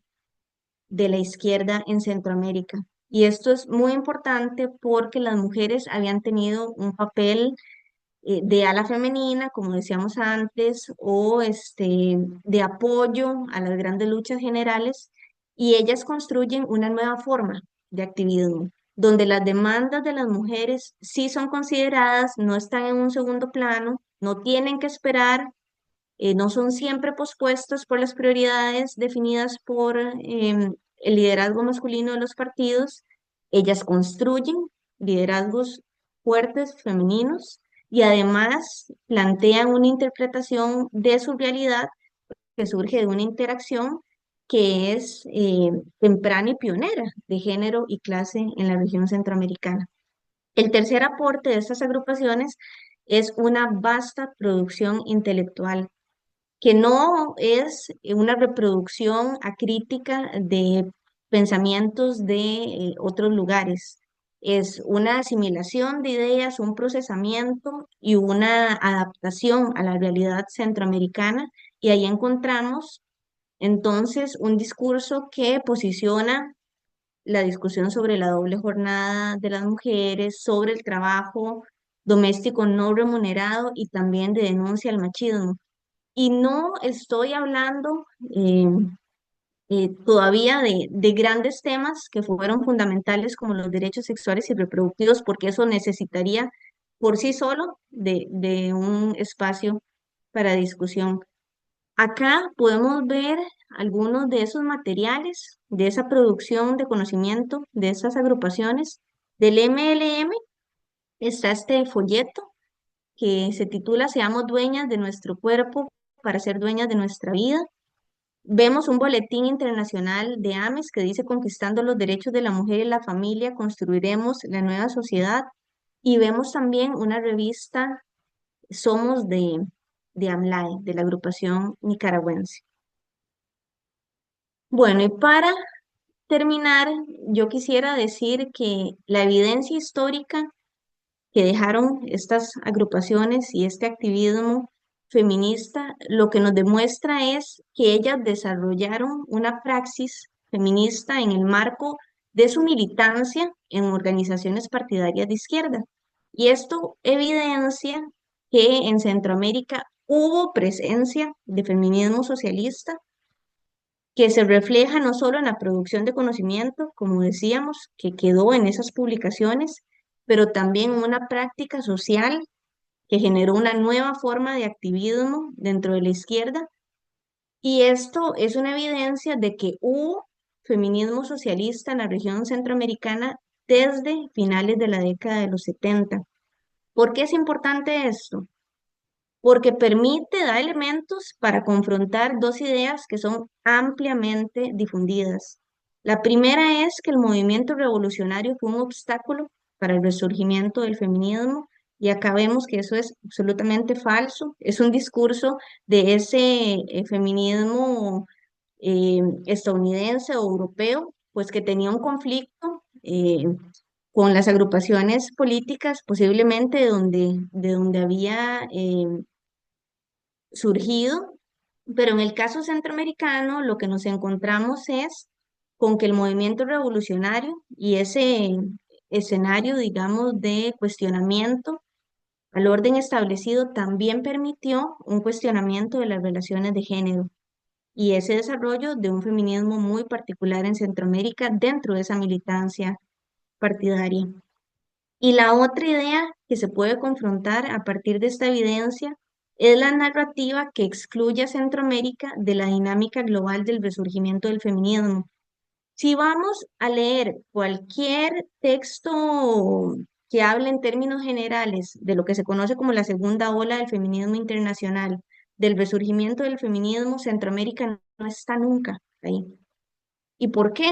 de la izquierda en Centroamérica. Y esto es muy importante porque las mujeres habían tenido un papel de ala femenina, como decíamos antes, o de apoyo a las grandes luchas generales, y ellas construyen una nueva forma de activismo, donde las demandas de las mujeres sí son consideradas, no están en un segundo plano, no tienen que esperar, no son siempre pospuestas por las prioridades definidas por el liderazgo masculino de los partidos. Ellas construyen liderazgos fuertes, femeninos, y además plantean una interpretación de su realidad que surge de una interacción que es temprana y pionera de género y clase en la región centroamericana. El tercer aporte de estas agrupaciones es una vasta producción intelectual que no es una reproducción acrítica de pensamientos de otros lugares. Es una asimilación de ideas, un procesamiento y una adaptación a la realidad centroamericana. Y ahí encontramos entonces un discurso que posiciona la discusión sobre la doble jornada de las mujeres, sobre el trabajo doméstico no remunerado y también de denuncia al machismo. Y no estoy hablando todavía de grandes temas que fueron fundamentales como los derechos sexuales y reproductivos, porque eso necesitaría por sí solo de un espacio para discusión. Acá podemos ver algunos de esos materiales, de esa producción de conocimiento, de esas agrupaciones. Del MLM está este folleto que se titula Seamos dueñas de nuestro cuerpo para ser dueñas de nuestra vida. Vemos un boletín internacional de AMES que dice Conquistando los derechos de la mujer y la familia, construiremos la nueva sociedad. Y vemos también una revista Somos de AMLAE, de la agrupación nicaragüense. Bueno, y para terminar, yo quisiera decir que la evidencia histórica que dejaron estas agrupaciones y este activismo feminista, lo que nos demuestra es que ellas desarrollaron una praxis feminista en el marco de su militancia en organizaciones partidarias de izquierda. Y esto evidencia que en Centroamérica hubo presencia de feminismo socialista que se refleja no solo en la producción de conocimiento, como decíamos, que quedó en esas publicaciones, pero también en una práctica social que generó una nueva forma de activismo dentro de la izquierda. Y esto es una evidencia de que hubo feminismo socialista en la región centroamericana desde finales de la década de los 70. ¿Por qué es importante esto? Porque permite, da elementos para confrontar dos ideas que son ampliamente difundidas. La primera es que el movimiento revolucionario fue un obstáculo para el resurgimiento del feminismo y acá vemos que eso es absolutamente falso. Es un discurso de ese feminismo estadounidense o europeo, pues que tenía un conflicto con las agrupaciones políticas, posiblemente de donde había surgido, pero en el caso centroamericano lo que nos encontramos es con que el movimiento revolucionario y ese escenario, digamos, de cuestionamiento al orden establecido también permitió un cuestionamiento de las relaciones de género y ese desarrollo de un feminismo muy particular en Centroamérica dentro de esa militancia partidaria. Y la otra idea que se puede confrontar a partir de esta evidencia es la narrativa que excluye a Centroamérica de la dinámica global del resurgimiento del feminismo. Si vamos a leer cualquier texto que hable en términos generales de lo que se conoce como la segunda ola del feminismo internacional, del resurgimiento del feminismo, Centroamérica no está nunca ahí. ¿Y por qué?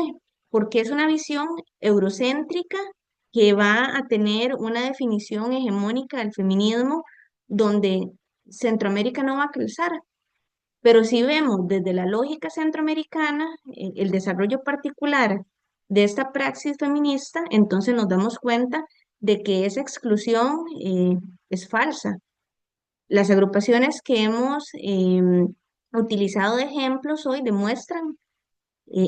Porque es una visión eurocéntrica que va a tener una definición hegemónica del feminismo donde Centroamérica no va a cruzar. Pero si vemos desde la lógica centroamericana el desarrollo particular de esta praxis feminista, entonces nos damos cuenta de que esa exclusión es falsa. Las agrupaciones que hemos utilizado de ejemplos hoy demuestran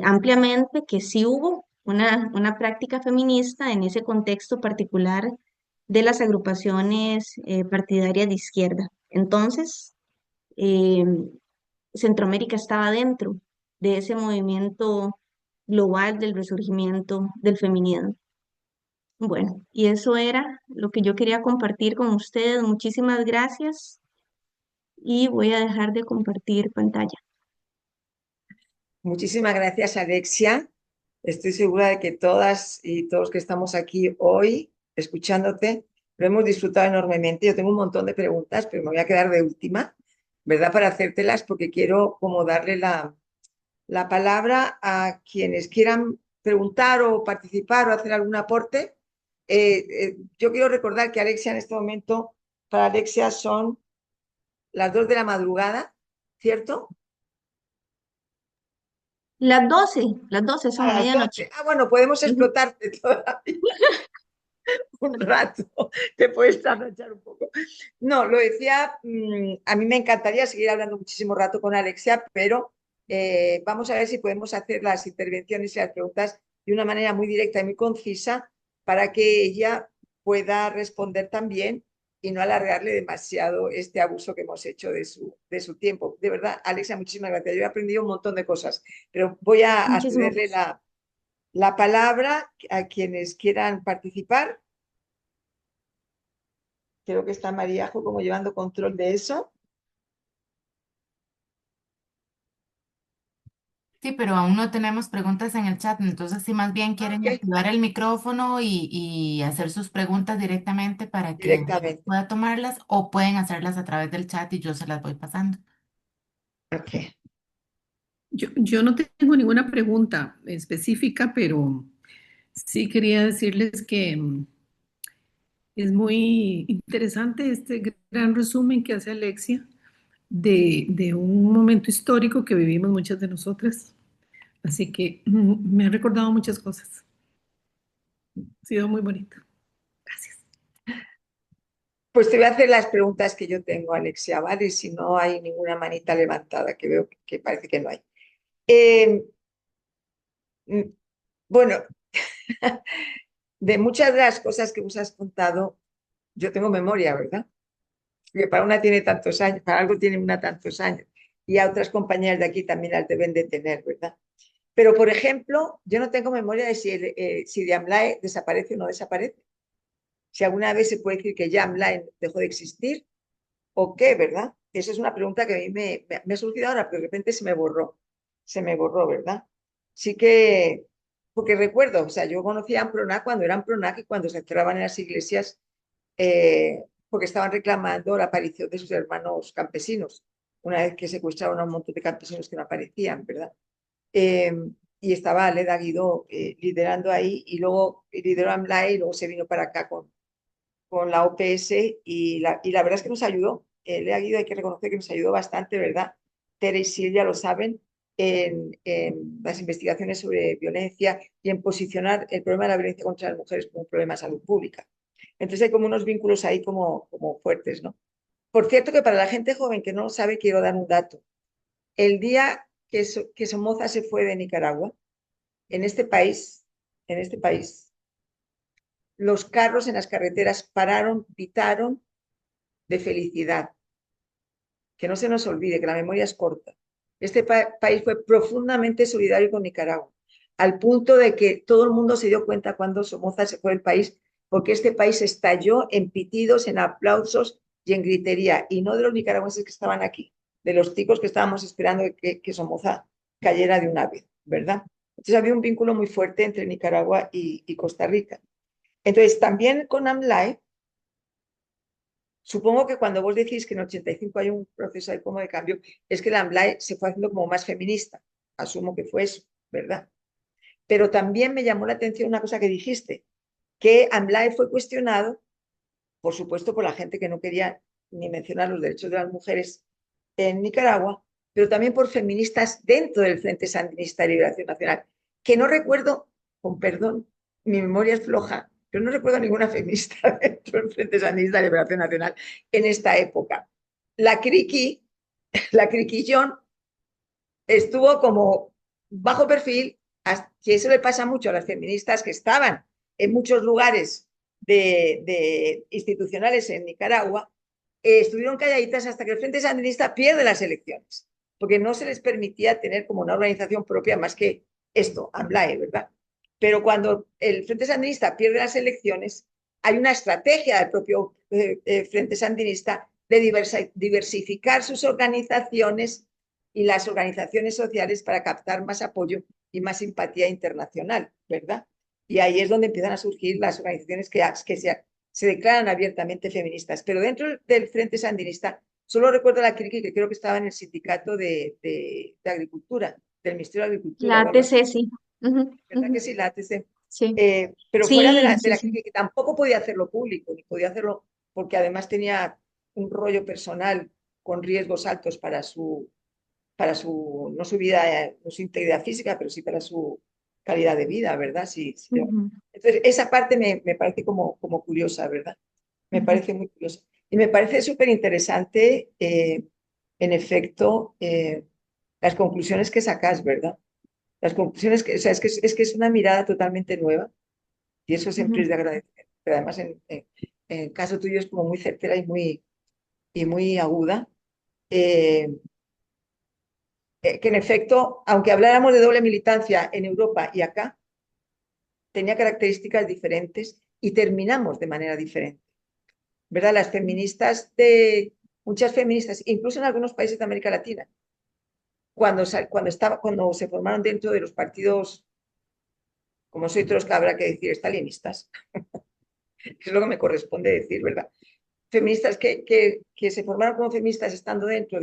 ampliamente que sí hubo una práctica feminista en ese contexto particular de las agrupaciones partidarias de izquierda. Entonces, eh, Centroamérica estaba dentro de ese movimiento global del resurgimiento del feminismo. Bueno, y eso era lo que yo quería compartir con ustedes. Muchísimas gracias y voy a dejar de compartir pantalla. Muchísimas gracias, Alexia. Estoy segura de que todas y todos que estamos aquí hoy escuchándote lo hemos disfrutado enormemente. Yo tengo un montón de preguntas, pero me voy a quedar de última, ¿verdad? Para hacértelas porque quiero como darle la palabra a quienes quieran preguntar o participar o hacer algún aporte. Yo quiero recordar que Alexia en este momento, para Alexia son las 2 de la madrugada, ¿cierto? Las 12 A son las medianoche. 12. Ah, bueno, podemos Ujú. explotarte todavía un rato. Te puedes trasnochar un poco. No, lo decía, a mí me encantaría seguir hablando muchísimo rato con Alexia, pero vamos a ver si podemos hacer las intervenciones y las preguntas de una manera muy directa y muy concisa para que ella pueda responder también y no alargarle demasiado este abuso que hemos hecho de su tiempo. De verdad, Alexia, muchísimas gracias. Yo he aprendido un montón de cosas, pero voy a Muchísimas cederle gracias. la palabra a quienes quieran participar. Creo que está Maríajo como llevando control de eso. Sí, pero aún no tenemos preguntas en el chat, entonces si más bien quieren Ok, activar el micrófono y hacer sus preguntas directamente para que directamente. pueda tomarlas o pueden hacerlas a través del chat y yo se las voy pasando. Ok. Yo no tengo ninguna pregunta específica, pero sí quería decirles que es muy interesante este gran resumen que hace Alexia de un momento histórico que vivimos muchas de nosotras. Así que me ha recordado muchas cosas. Ha sido muy bonito. Gracias. Pues te voy a hacer las preguntas que yo tengo, Alexia, ¿vale? Si no hay ninguna manita levantada, que veo que parece que no hay. Eh, mm, bueno, de muchas de las cosas que vos has contado, yo tengo memoria, ¿verdad? Porque para una tiene tantos años, para algo tiene una tantos años. Y a otras compañeras de aquí también las deben de tener, ¿verdad? Pero, por ejemplo, yo no tengo memoria de si de AMLAE desaparece o no desaparece. Si alguna vez se puede decir que ya AMLAE dejó de existir o qué, ¿verdad? Esa es una pregunta que a mí me ha surgido ahora, pero de repente se me borró, ¿verdad? Sí que, porque recuerdo, o sea, yo conocía a Ampronac cuando eran Ampronac y cuando se encerraban en las iglesias porque estaban reclamando la aparición de sus hermanos campesinos, una vez que secuestraron a un montón de campesinos que no aparecían, ¿verdad? Eh, y estaba Leda Guidó liderando ahí y luego lideró AMLAE y luego se vino para acá con la OPS y la verdad es que nos ayudó. Leda Guidó hay que reconocer que nos ayudó bastante, ¿verdad? Tere y Silvia lo saben en las investigaciones sobre violencia y en posicionar el problema de la violencia contra las mujeres como un problema de salud pública. Entonces hay como unos vínculos ahí como fuertes, ¿no? Por cierto que para la gente joven que no lo sabe, quiero dar un dato. El día que Somoza se fue de Nicaragua, en este país, en este país, los carros en las carreteras pararon, pitaron de felicidad. Que no se nos olvide que la memoria es corta. Este país fue profundamente solidario con Nicaragua, al punto de que todo el mundo se dio cuenta cuando Somoza se fue del país, porque este país estalló en pitidos, en aplausos y en gritería, y no de los nicaragüenses que estaban aquí, de los ticos que estábamos esperando que Somoza cayera de una vez, ¿verdad? Entonces había un vínculo muy fuerte entre Nicaragua y Costa Rica. Entonces, también con AMLAE, supongo que cuando vos decís que en 85 hay un proceso ahí como de cambio, es que la AMLAE se fue haciendo como más feminista. Asumo que fue eso, ¿verdad? Pero también me llamó la atención una cosa que dijiste, que AMLAE fue cuestionado, por supuesto, por la gente que no quería ni mencionar los derechos de las mujeres en Nicaragua, pero también por feministas dentro del Frente Sandinista de Liberación Nacional, que no recuerdo, con perdón, mi memoria es floja, pero no recuerdo ninguna feminista dentro del Frente Sandinista de Liberación Nacional en esta época. La Criqui, la Criquillón, estuvo como bajo perfil, que eso le pasa mucho a las feministas que estaban en muchos lugares institucionales en Nicaragua, estuvieron calladitas hasta que el Frente Sandinista pierde las elecciones, porque no se les permitía tener como una organización propia más que esto, AMLAE, ¿verdad? Pero cuando el Frente Sandinista pierde las elecciones, hay una estrategia del propio Frente Sandinista de diversificar sus organizaciones y las organizaciones sociales para captar más apoyo y más simpatía internacional, ¿verdad? Y ahí es donde empiezan a surgir las organizaciones que se declaran abiertamente feministas. Pero dentro del Frente Sandinista, solo recuerdo la Kiriki, que creo que estaba en el sindicato de Agricultura, del Ministerio de Agricultura. La O algo así. ATC, sí. Ujú, ¿Verdad que ujú. sí? La ATC. Sí, Pero fuera de sí, la, de sí, la sí. Kiriki, que tampoco podía hacerlo público, ni podía hacerlo porque además tenía un rollo personal con riesgos altos para su, no su vida, no su integridad física, pero sí para su calidad de vida, ¿verdad? Sí, sí. Ujú, Entonces, esa parte me parece como curiosa, ¿verdad? Me ujú, parece muy curiosa. Y me parece súper interesante, en efecto, las conclusiones que sacas, ¿verdad? Las conclusiones que, o sea, es que es una mirada totalmente nueva y eso siempre es ujú. de agradecer. Pero además, en el caso tuyo es como muy certera y muy aguda. Eh, que en efecto, aunque habláramos de doble militancia en Europa y acá, tenía características diferentes y terminamos de manera diferente, ¿verdad? Las feministas muchas feministas, incluso en algunos países de América Latina, cuando se formaron dentro de los partidos, como soy otros que habrá que decir, estalinistas, que es lo que me corresponde decir, ¿verdad? Feministas que se formaron como feministas estando dentro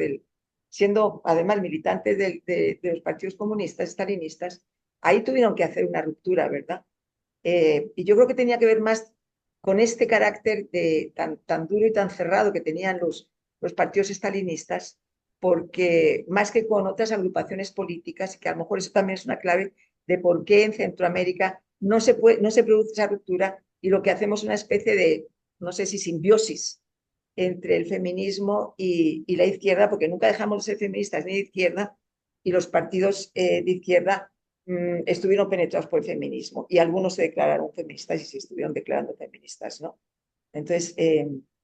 siendo además militantes de los partidos comunistas, estalinistas, ahí tuvieron que hacer una ruptura, ¿verdad? Y yo creo que tenía que ver más con este carácter tan duro y tan cerrado que tenían los partidos estalinistas, porque más que con otras agrupaciones políticas, y que a lo mejor eso también es una clave de por qué en Centroamérica no se produce esa ruptura y lo que hacemos es una especie de, no sé si simbiosis entre el feminismo y la izquierda, porque nunca dejamos de ser feministas ni de izquierda, y los partidos de izquierda estuvieron penetrados por el feminismo y algunos se declararon feministas y se estuvieron declarando feministas, ¿no? Entonces,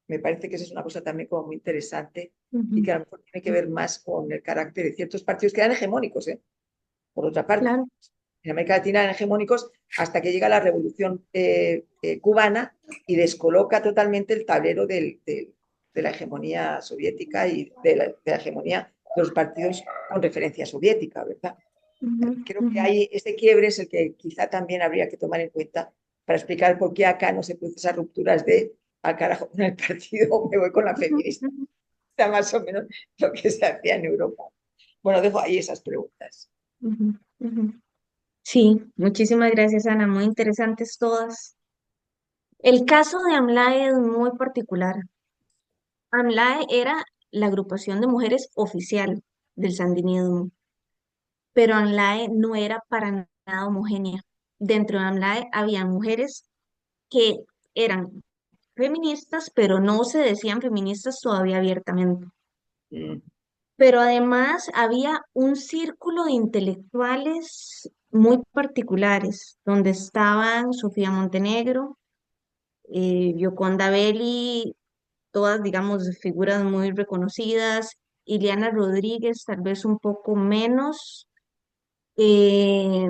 me parece que eso es una cosa también como muy interesante y que a lo mejor tiene que ver más con el carácter de ciertos partidos que eran hegemónicos, por otra parte. Claro. En América Latina eran hegemónicos hasta que llega la revolución cubana y descoloca totalmente el tablero de la hegemonía soviética y de la hegemonía de los partidos con referencia soviética, ¿verdad? Creo que hay este quiebre es el que quizá también habría que tomar en cuenta para explicar por qué acá no se producen esas rupturas de al carajo con el partido, me voy con la feminista. Está más o menos lo que se hacía en Europa. Bueno, dejo ahí esas preguntas. Sí, muchísimas gracias, Ana. Muy interesantes todas. El caso de AMLAE es muy particular. AMLAE era la agrupación de mujeres oficial del sandinismo, pero AMLAE no era para nada homogénea. Dentro de AMLAE había mujeres que eran feministas, pero no se decían feministas todavía abiertamente. Mm. Pero además había un círculo de intelectuales muy particulares, donde estaban Sofía Montenegro, Gioconda Belli, todas, digamos, figuras muy reconocidas, Ileana Rodríguez, tal vez un poco menos, eh,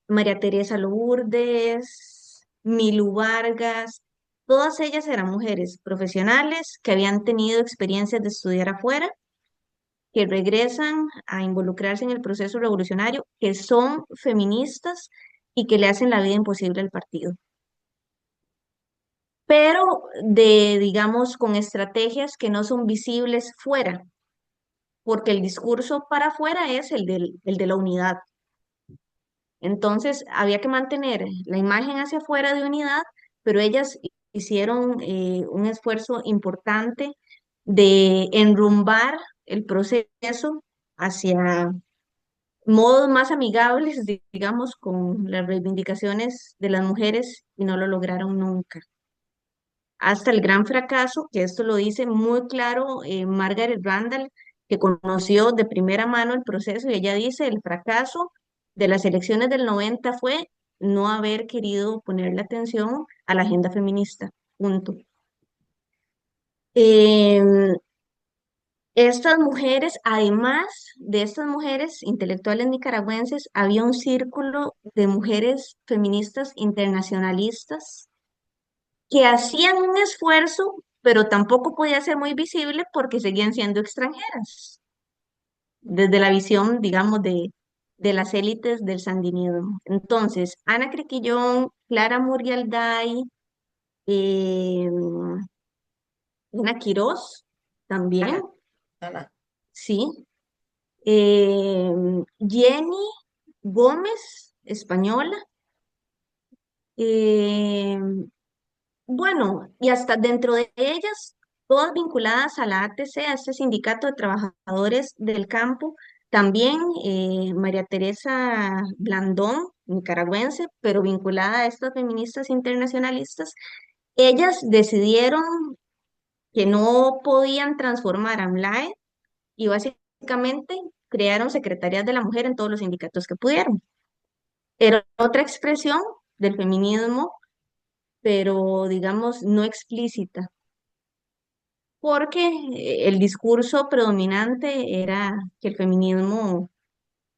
María Teresa Lourdes, Milú Vargas, todas ellas eran mujeres profesionales que habían tenido experiencias de estudiar afuera, que regresan a involucrarse en el proceso revolucionario, que son feministas y que le hacen la vida imposible al partido. Pero digamos, con estrategias que no son visibles fuera, porque el discurso para afuera es el de la unidad. Entonces, había que mantener la imagen hacia afuera de unidad, pero ellas hicieron un esfuerzo importante de enrumbar el proceso hacia modos más amigables, digamos, con las reivindicaciones de las mujeres y no lo lograron nunca. Hasta el gran fracaso, que esto lo dice muy claro Margaret Randall, que conoció de primera mano el proceso, y ella dice, el fracaso de las elecciones del 90 fue no haber querido ponerle atención a la agenda feminista. Punto. Em, Estas mujeres, además de estas mujeres intelectuales nicaragüenses, había un círculo de mujeres feministas internacionalistas que hacían un esfuerzo, pero tampoco podía ser muy visible porque seguían siendo extranjeras, desde la visión, digamos, de las élites del sandinismo. Entonces, Ana Crequillón, Clara Murialday, eh, Ana Quirós, también, Ana. sí. Jenny Gómez, española. eh, bueno, y hasta dentro de ellas, todas vinculadas a la ATC, a este sindicato de trabajadores del campo, también María Teresa Blandón, nicaragüense, pero vinculada a estas feministas internacionalistas, ellas decidieron que no podían transformar a AMLAE y básicamente crearon secretarías de la mujer en todos los sindicatos que pudieron. Era otra expresión del feminismo, pero digamos no explícita, porque el discurso predominante era que el feminismo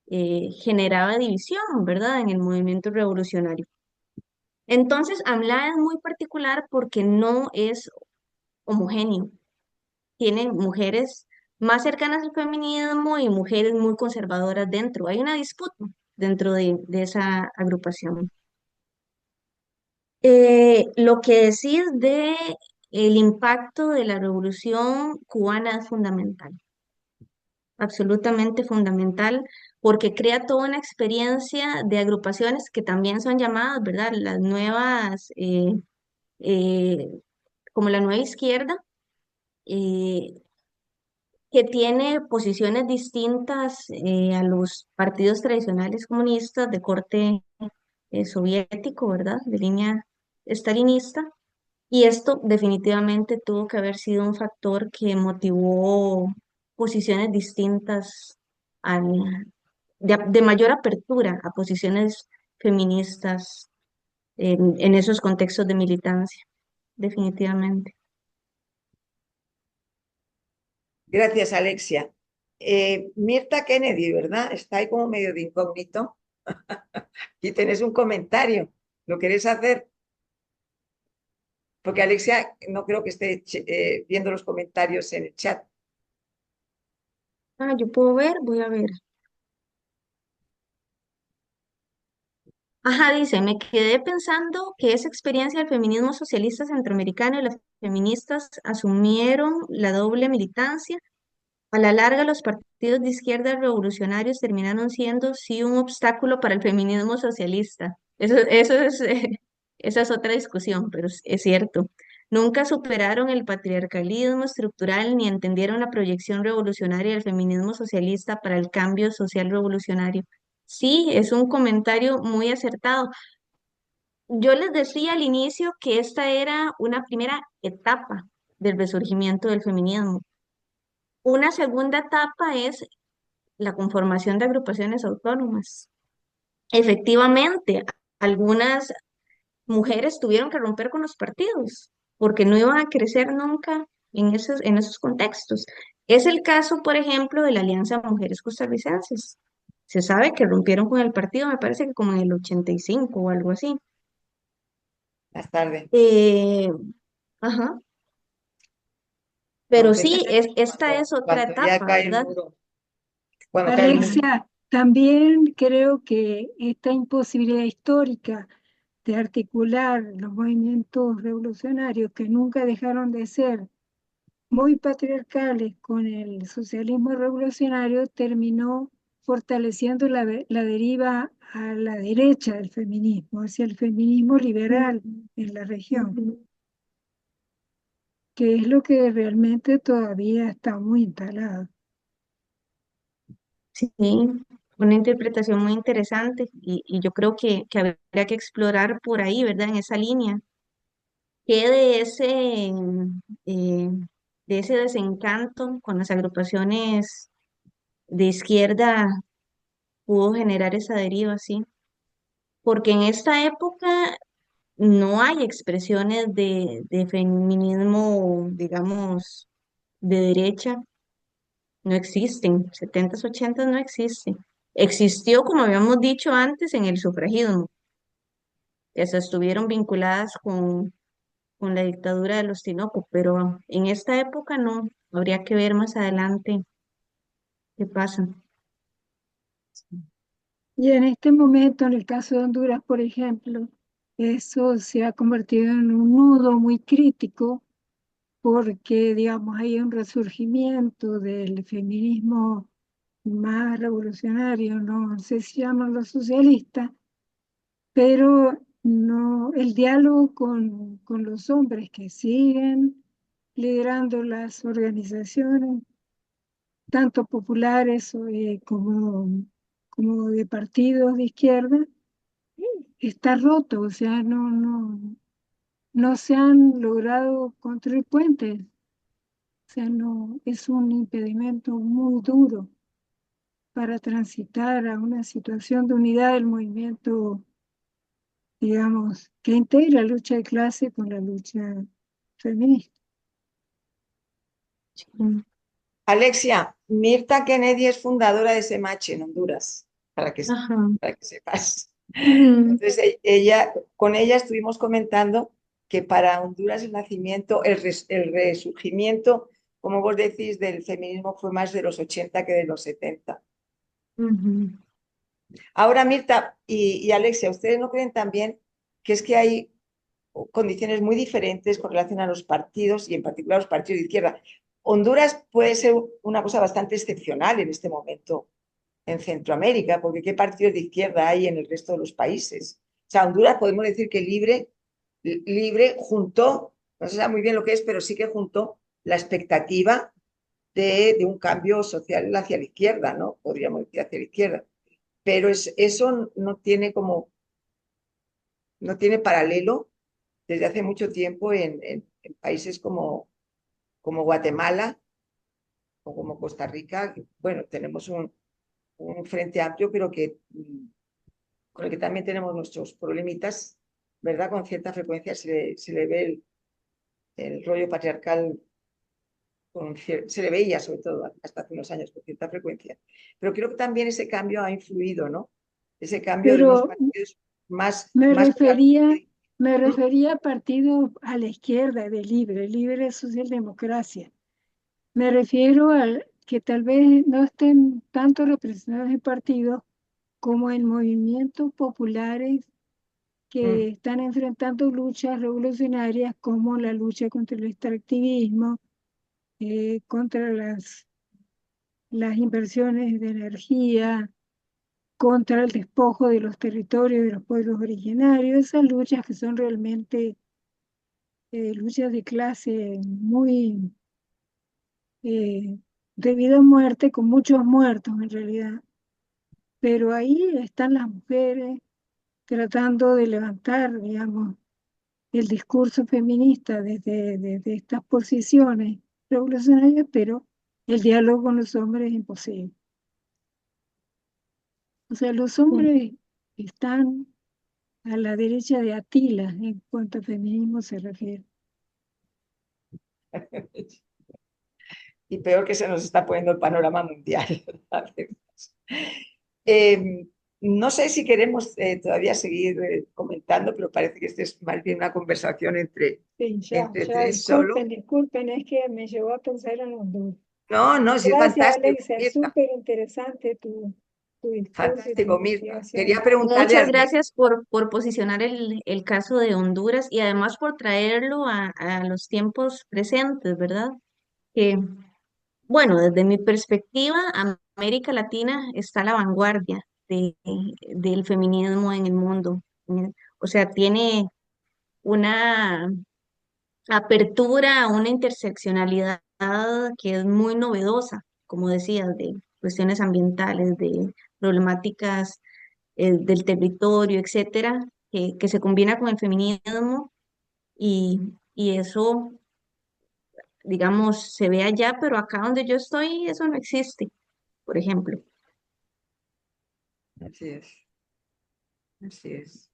generaba división, ¿verdad?, en el movimiento revolucionario. Entonces, AMLA es muy particular porque no es homogéneo. Tienen mujeres más cercanas al feminismo y mujeres muy conservadoras dentro. Hay una disputa dentro de esa agrupación. Lo que decís de el impacto de la Revolución Cubana es fundamental, absolutamente fundamental, porque crea toda una experiencia de agrupaciones que también son llamadas, ¿verdad? Las nuevas, eh, como la nueva izquierda, eh, que tiene posiciones distintas a los partidos tradicionales comunistas de corte soviético, ¿verdad? De línea estalinista. Y esto definitivamente tuvo que haber sido un factor que motivó posiciones distintas de mayor apertura a posiciones feministas en esos contextos de militancia, definitivamente. Gracias, Alexia. Mirta Kennedy, ¿verdad? Está ahí como medio de incógnito. Y tenés un comentario. ¿Lo querés hacer? Porque Alexia no creo que esté viendo los comentarios en el chat. Ah, yo puedo ver, voy a ver. Ajá, dice, me quedé pensando que esa experiencia del feminismo socialista centroamericano y las feministas asumieron la doble militancia. A la larga, los partidos de izquierda revolucionarios terminaron siendo sí un obstáculo para el feminismo socialista. Eso es, esa es otra discusión, pero es cierto. Nunca superaron el patriarcalismo estructural ni entendieron la proyección revolucionaria del feminismo socialista para el cambio social revolucionario. Sí, es un comentario muy acertado. Yo les decía al inicio que esta era una primera etapa del resurgimiento del feminismo. Una segunda etapa es la conformación de agrupaciones autónomas. Efectivamente, algunas mujeres tuvieron que romper con los partidos porque no iban a crecer nunca en esos contextos. Es el caso, por ejemplo, de la Alianza Mujeres Costarricenses. Se sabe que rompieron con el partido, me parece que como en el 85 o algo así. Más tarde. Eh, ajá. Pero Romper sí, esta es otra cuando ya etapa, cae el ¿verdad? muro. Cuando cae el muro. Alexia, también creo que esta imposibilidad histórica de articular los movimientos revolucionarios que nunca dejaron de ser muy patriarcales con el socialismo revolucionario terminó fortaleciendo la deriva a la derecha del feminismo, hacia el feminismo liberal en la región, que es lo que realmente todavía está muy instalado. Sí, una interpretación muy interesante y yo creo que habría que explorar por ahí, ¿verdad? En esa línea. ¿Qué eh, de ese desencanto con las agrupaciones de izquierda pudo generar esa deriva, sí? Porque en esta época no hay expresiones de feminismo, digamos, de derecha, no existen, 70s, 80s no existen. Existió, como habíamos dicho antes, en el sufragismo, esas estuvieron vinculadas con la dictadura de los Tinoco, pero en esta época no, habría que ver más adelante qué pasa. Y en este momento, en el caso de Honduras, por ejemplo, eso se ha convertido en un nudo muy crítico porque, digamos, hay un resurgimiento del feminismo más revolucionario, no sé si llamarlo socialista, pero no, el diálogo con los hombres que siguen liderando las organizaciones, tanto populares como de partidos de izquierda, está roto, o sea, no se han logrado construir puentes, o sea, no, es un impedimento muy duro para transitar a una situación de unidad del movimiento, digamos, que integra la lucha de clase con la lucha feminista. Mm. Alexia, Mirta Kennedy es fundadora de SEMACH en Honduras, Ajá. para que sepas. Ujú. Entonces, con ella estuvimos comentando que para Honduras el nacimiento, el resurgimiento como vos decís, del feminismo fue más de los 80 que de los 70. Ujú. Ahora, Mirta y Alexia, ¿ustedes no creen también que es que hay condiciones muy diferentes con relación a los partidos y en particular los partidos de izquierda? Honduras puede ser una cosa bastante excepcional en este momento en Centroamérica, porque ¿qué partidos de izquierda hay en el resto de los países? O sea, Honduras podemos decir que libre juntó, no se sabe muy bien lo que es, pero sí que juntó la expectativa de un cambio social hacia la izquierda, ¿no? Podríamos decir hacia la izquierda. Pero eso no tiene no tiene paralelo desde hace mucho tiempo en países como Guatemala o como Costa Rica. Bueno, tenemos un frente amplio, pero con el que también tenemos nuestros problemitas, ¿verdad? Con cierta frecuencia se le ve el rollo patriarcal, se le veía sobre todo hasta hace unos años con cierta frecuencia. Pero creo que también ese cambio ha influido, ¿no? Ese cambio de unos Pero partidos me más refería a partidos a la izquierda de libre socialdemocracia. Me refiero a que tal vez no estén tanto representados en partidos como en movimientos populares que están enfrentando luchas revolucionarias como la lucha contra el extractivismo, contra las inversiones de energía, contra el despojo de los territorios de los pueblos originarios, esas luchas que son realmente luchas de clase muy de vida o muerte, con muchos muertos en realidad. Pero ahí están las mujeres tratando de levantar, digamos, el discurso feminista desde estas posiciones revolucionarias, pero el diálogo con los hombres es imposible. O sea, los hombres están a la derecha de Atila en cuanto a feminismo se refiere. y peor que se nos está poniendo el panorama mundial. eh, no sé si queremos todavía seguir comentando, pero parece que esta es más bien una conversación Sí, entre tres solo. disculpen, es que me llevó a pensar en Honduras. No, no, sí, es Gracias, fantástico, Alexa, es Mirta, súper interesante tu discurso y tu fantástico, Mirta. Quería investigación. preguntarle Muchas a Alexia. gracias por posicionar el caso de Honduras y además por traerlo a los tiempos presentes, ¿verdad? Que, bueno, desde mi perspectiva, América Latina está a la vanguardia del feminismo en el mundo. O sea, tiene una apertura a una interseccionalidad que es muy novedosa, como decías, de cuestiones ambientales, de problemáticas del territorio, etcétera, que se combina con el feminismo y eso, digamos, se ve allá, pero acá donde yo estoy, eso no existe, por ejemplo. Así es, así es.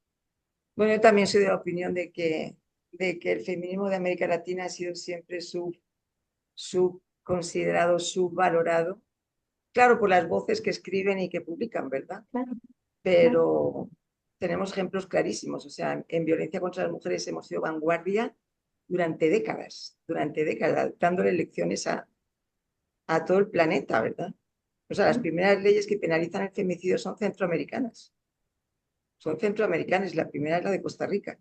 Bueno, yo también soy de la opinión de que el feminismo de América Latina ha sido siempre considerado, subvalorado. Claro, por las voces que escriben y que publican, ¿verdad? Claro, claro. Pero tenemos ejemplos clarísimos. O sea, en violencia contra las mujeres hemos sido vanguardia durante décadas, dándole lecciones a todo el planeta, ¿verdad? O sea, las primeras leyes que penalizan el femicidio son centroamericanas. Son centroamericanas, la primera es la de Costa Rica.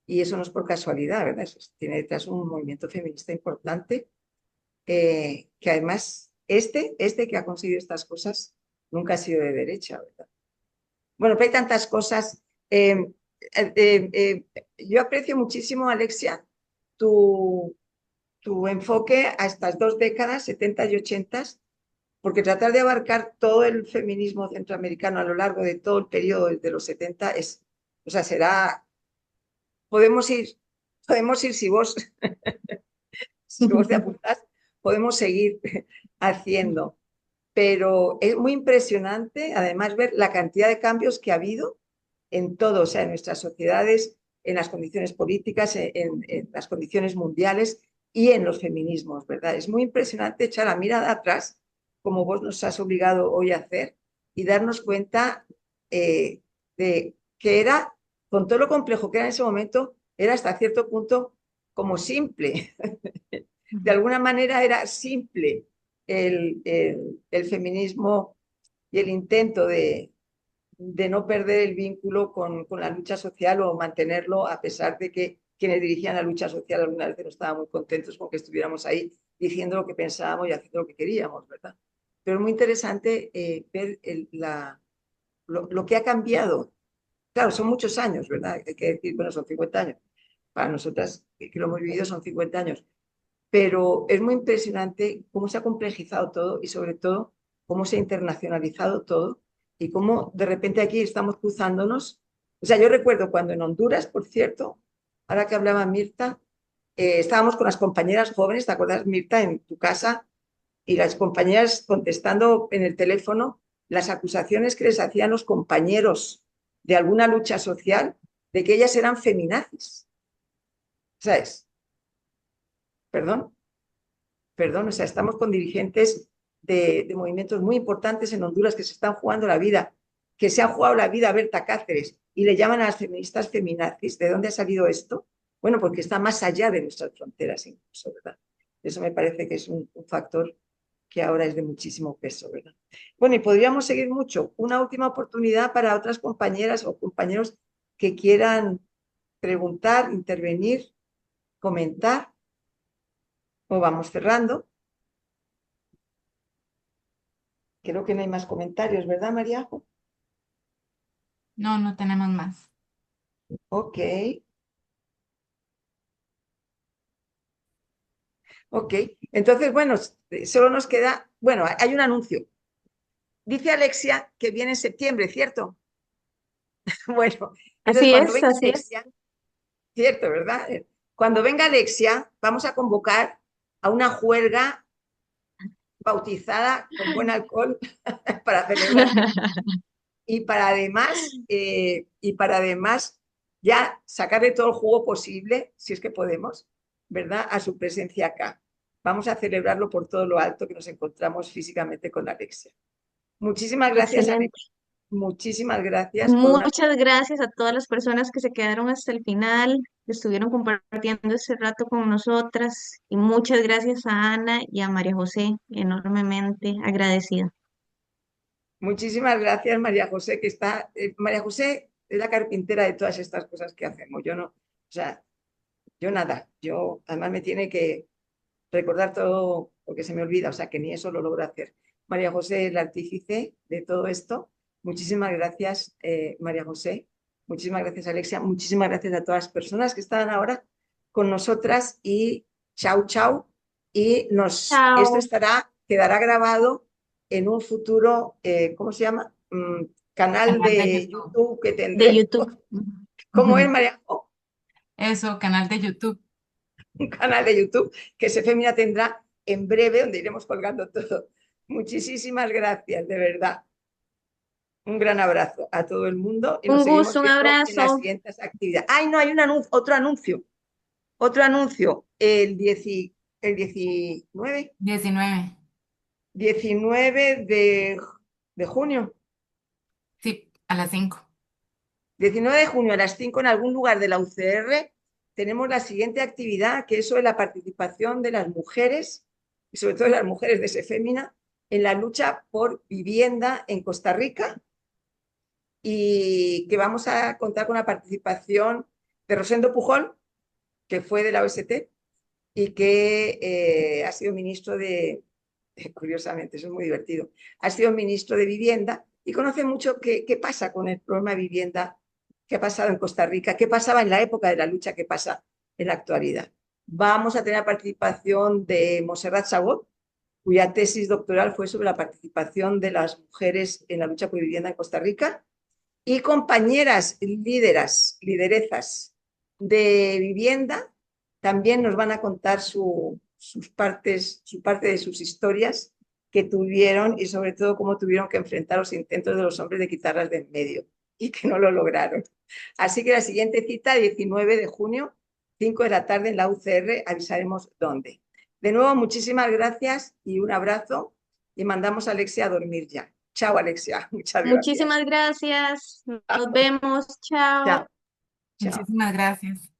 Y eso no es por casualidad, ¿verdad? Eso tiene detrás un movimiento feminista importante, que además este que ha conseguido estas cosas nunca ha sido de derecha, ¿verdad? Bueno, pero hay tantas cosas. Yo aprecio muchísimo, Alexia, tu, tu enfoque a estas dos décadas, 70 y 80, porque tratar de abarcar todo el feminismo centroamericano a lo largo de todo el periodo de los 70 es, o sea, será, podemos ir, podemos ir si vos te apuntás, podemos seguir haciendo. Pero es muy impresionante, además, ver la cantidad de cambios que ha habido en todo, o sea, en nuestras sociedades, en las condiciones políticas, en las condiciones mundiales y en los feminismos, ¿verdad? Es muy impresionante echar la mirada atrás, como vos nos has obligado hoy a hacer, y darnos cuenta de que era, con todo lo complejo que era en ese momento, era hasta cierto punto como simple. De alguna manera era simple el feminismo y el intento de no perder el vínculo con la lucha social o mantenerlo, a pesar de que quienes dirigían la lucha social algunas veces no estaban muy contentos con que estuviéramos ahí diciendo lo que pensábamos y haciendo lo que queríamos, ¿verdad? Pero es muy interesante ver lo que ha cambiado. Claro, son muchos años, ¿verdad? Hay que decir, bueno, son 50 años. Para nosotras, que lo hemos vivido, son 50 años. Pero es muy impresionante cómo se ha complejizado todo y sobre todo cómo se ha internacionalizado todo y cómo de repente aquí estamos cruzándonos. O sea, yo recuerdo cuando en Honduras, por cierto, ahora que hablaba Mirta, estábamos con las compañeras jóvenes, ¿te acuerdas, Mirta, en tu casa? Y las compañeras contestando en el teléfono las acusaciones que les hacían los compañeros de alguna lucha social de que ellas eran feminazis. ¿Sabes? Perdón, o sea, estamos con dirigentes de movimientos muy importantes en Honduras que se están jugando la vida, que se ha jugado la vida a Berta Cáceres y le llaman a las feministas feminazis. ¿De dónde ha salido esto? Bueno, porque está más allá de nuestras fronteras incluso, ¿verdad? Eso me parece que es un factor que ahora es de muchísimo peso, ¿verdad? Bueno, y podríamos seguir mucho. Una última oportunidad para otras compañeras o compañeros que quieran preguntar, intervenir, comentar, o vamos cerrando. Creo que no hay más comentarios, ¿verdad, María? No, no tenemos más. Ok. Ok. Entonces, bueno, solo nos queda, bueno, hay un anuncio. Dice Alexia que viene en septiembre, ¿cierto? Bueno, entonces Así cuando es, venga así es. Alexia, cierto, ¿verdad? Cuando venga Alexia, vamos a convocar a una juerga bautizada con buen alcohol para celebrar y para además ya sacarle todo el jugo posible, si es que podemos, ¿verdad? A su presencia acá. Vamos a celebrarlo por todo lo alto que nos encontramos físicamente con Alexia. Muchísimas gracias, Excelente. Alexia. Muchísimas gracias por una... Muchas gracias a todas las personas que se quedaron hasta el final, que estuvieron compartiendo este rato con nosotras. Y muchas gracias a Ana y a María José, enormemente agradecida. Muchísimas gracias, María José, que está... María José es la carpintera de todas estas cosas que hacemos. Yo no, o sea, yo nada. Yo además me tiene que recordar todo porque se me olvida, o sea, que ni eso lo logro hacer. María José es la artífice de todo esto. Muchísimas gracias, María José. Muchísimas gracias, Alexia. Muchísimas gracias a todas las personas que están ahora con nosotras y chau, chau. Y esto Chao. quedará grabado en un futuro, ¿cómo se llama? Canal Canal de de YouTube. YouTube que De tendré. YouTube. ¿Cómo es, María? Oh, Eso, canal de YouTube. un canal de YouTube que Sefemina tendrá en breve, donde iremos colgando todo. Muchísimas gracias, de verdad. Un gran abrazo a todo el mundo y nos Un seguimos gusto, un viendo en las abrazo. siguientes actividades. ¡Ay, no! Hay un anuncio, otro anuncio. Otro anuncio. El 19, 19. 19 de junio. Sí, a las 5. 19 de junio a las 5 en algún lugar de la UCR tenemos la siguiente actividad, que es sobre la participación de las mujeres, y sobre todo de las mujeres de Sefemina, en la lucha por vivienda en Costa Rica, y que vamos a contar con la participación de Rosendo Pujol, que fue de la OST y que ha sido ministro curiosamente, eso es muy divertido, ha sido ministro de Vivienda y conoce mucho qué pasa con el problema de vivienda, qué ha pasado en Costa Rica, qué pasaba en la época de la lucha, qué pasa en la actualidad. Vamos a tener la participación de Montserrat Sabot, cuya tesis doctoral fue sobre la participación de las mujeres en la lucha por vivienda en Costa Rica, y compañeras lideresas de vivienda también nos van a contar su parte de sus historias que tuvieron y sobre todo cómo tuvieron que enfrentar los intentos de los hombres de quitarlas de en medio y que no lo lograron. Así que la siguiente cita, 19 de junio, 5 de la tarde en la UCR, avisaremos dónde. De nuevo, muchísimas gracias y un abrazo y mandamos a Alexia a dormir ya. Chao, Alexia. Muchas gracias. Muchísimas gracias. Nos vemos. Chao. Chao. Chao. Muchísimas gracias.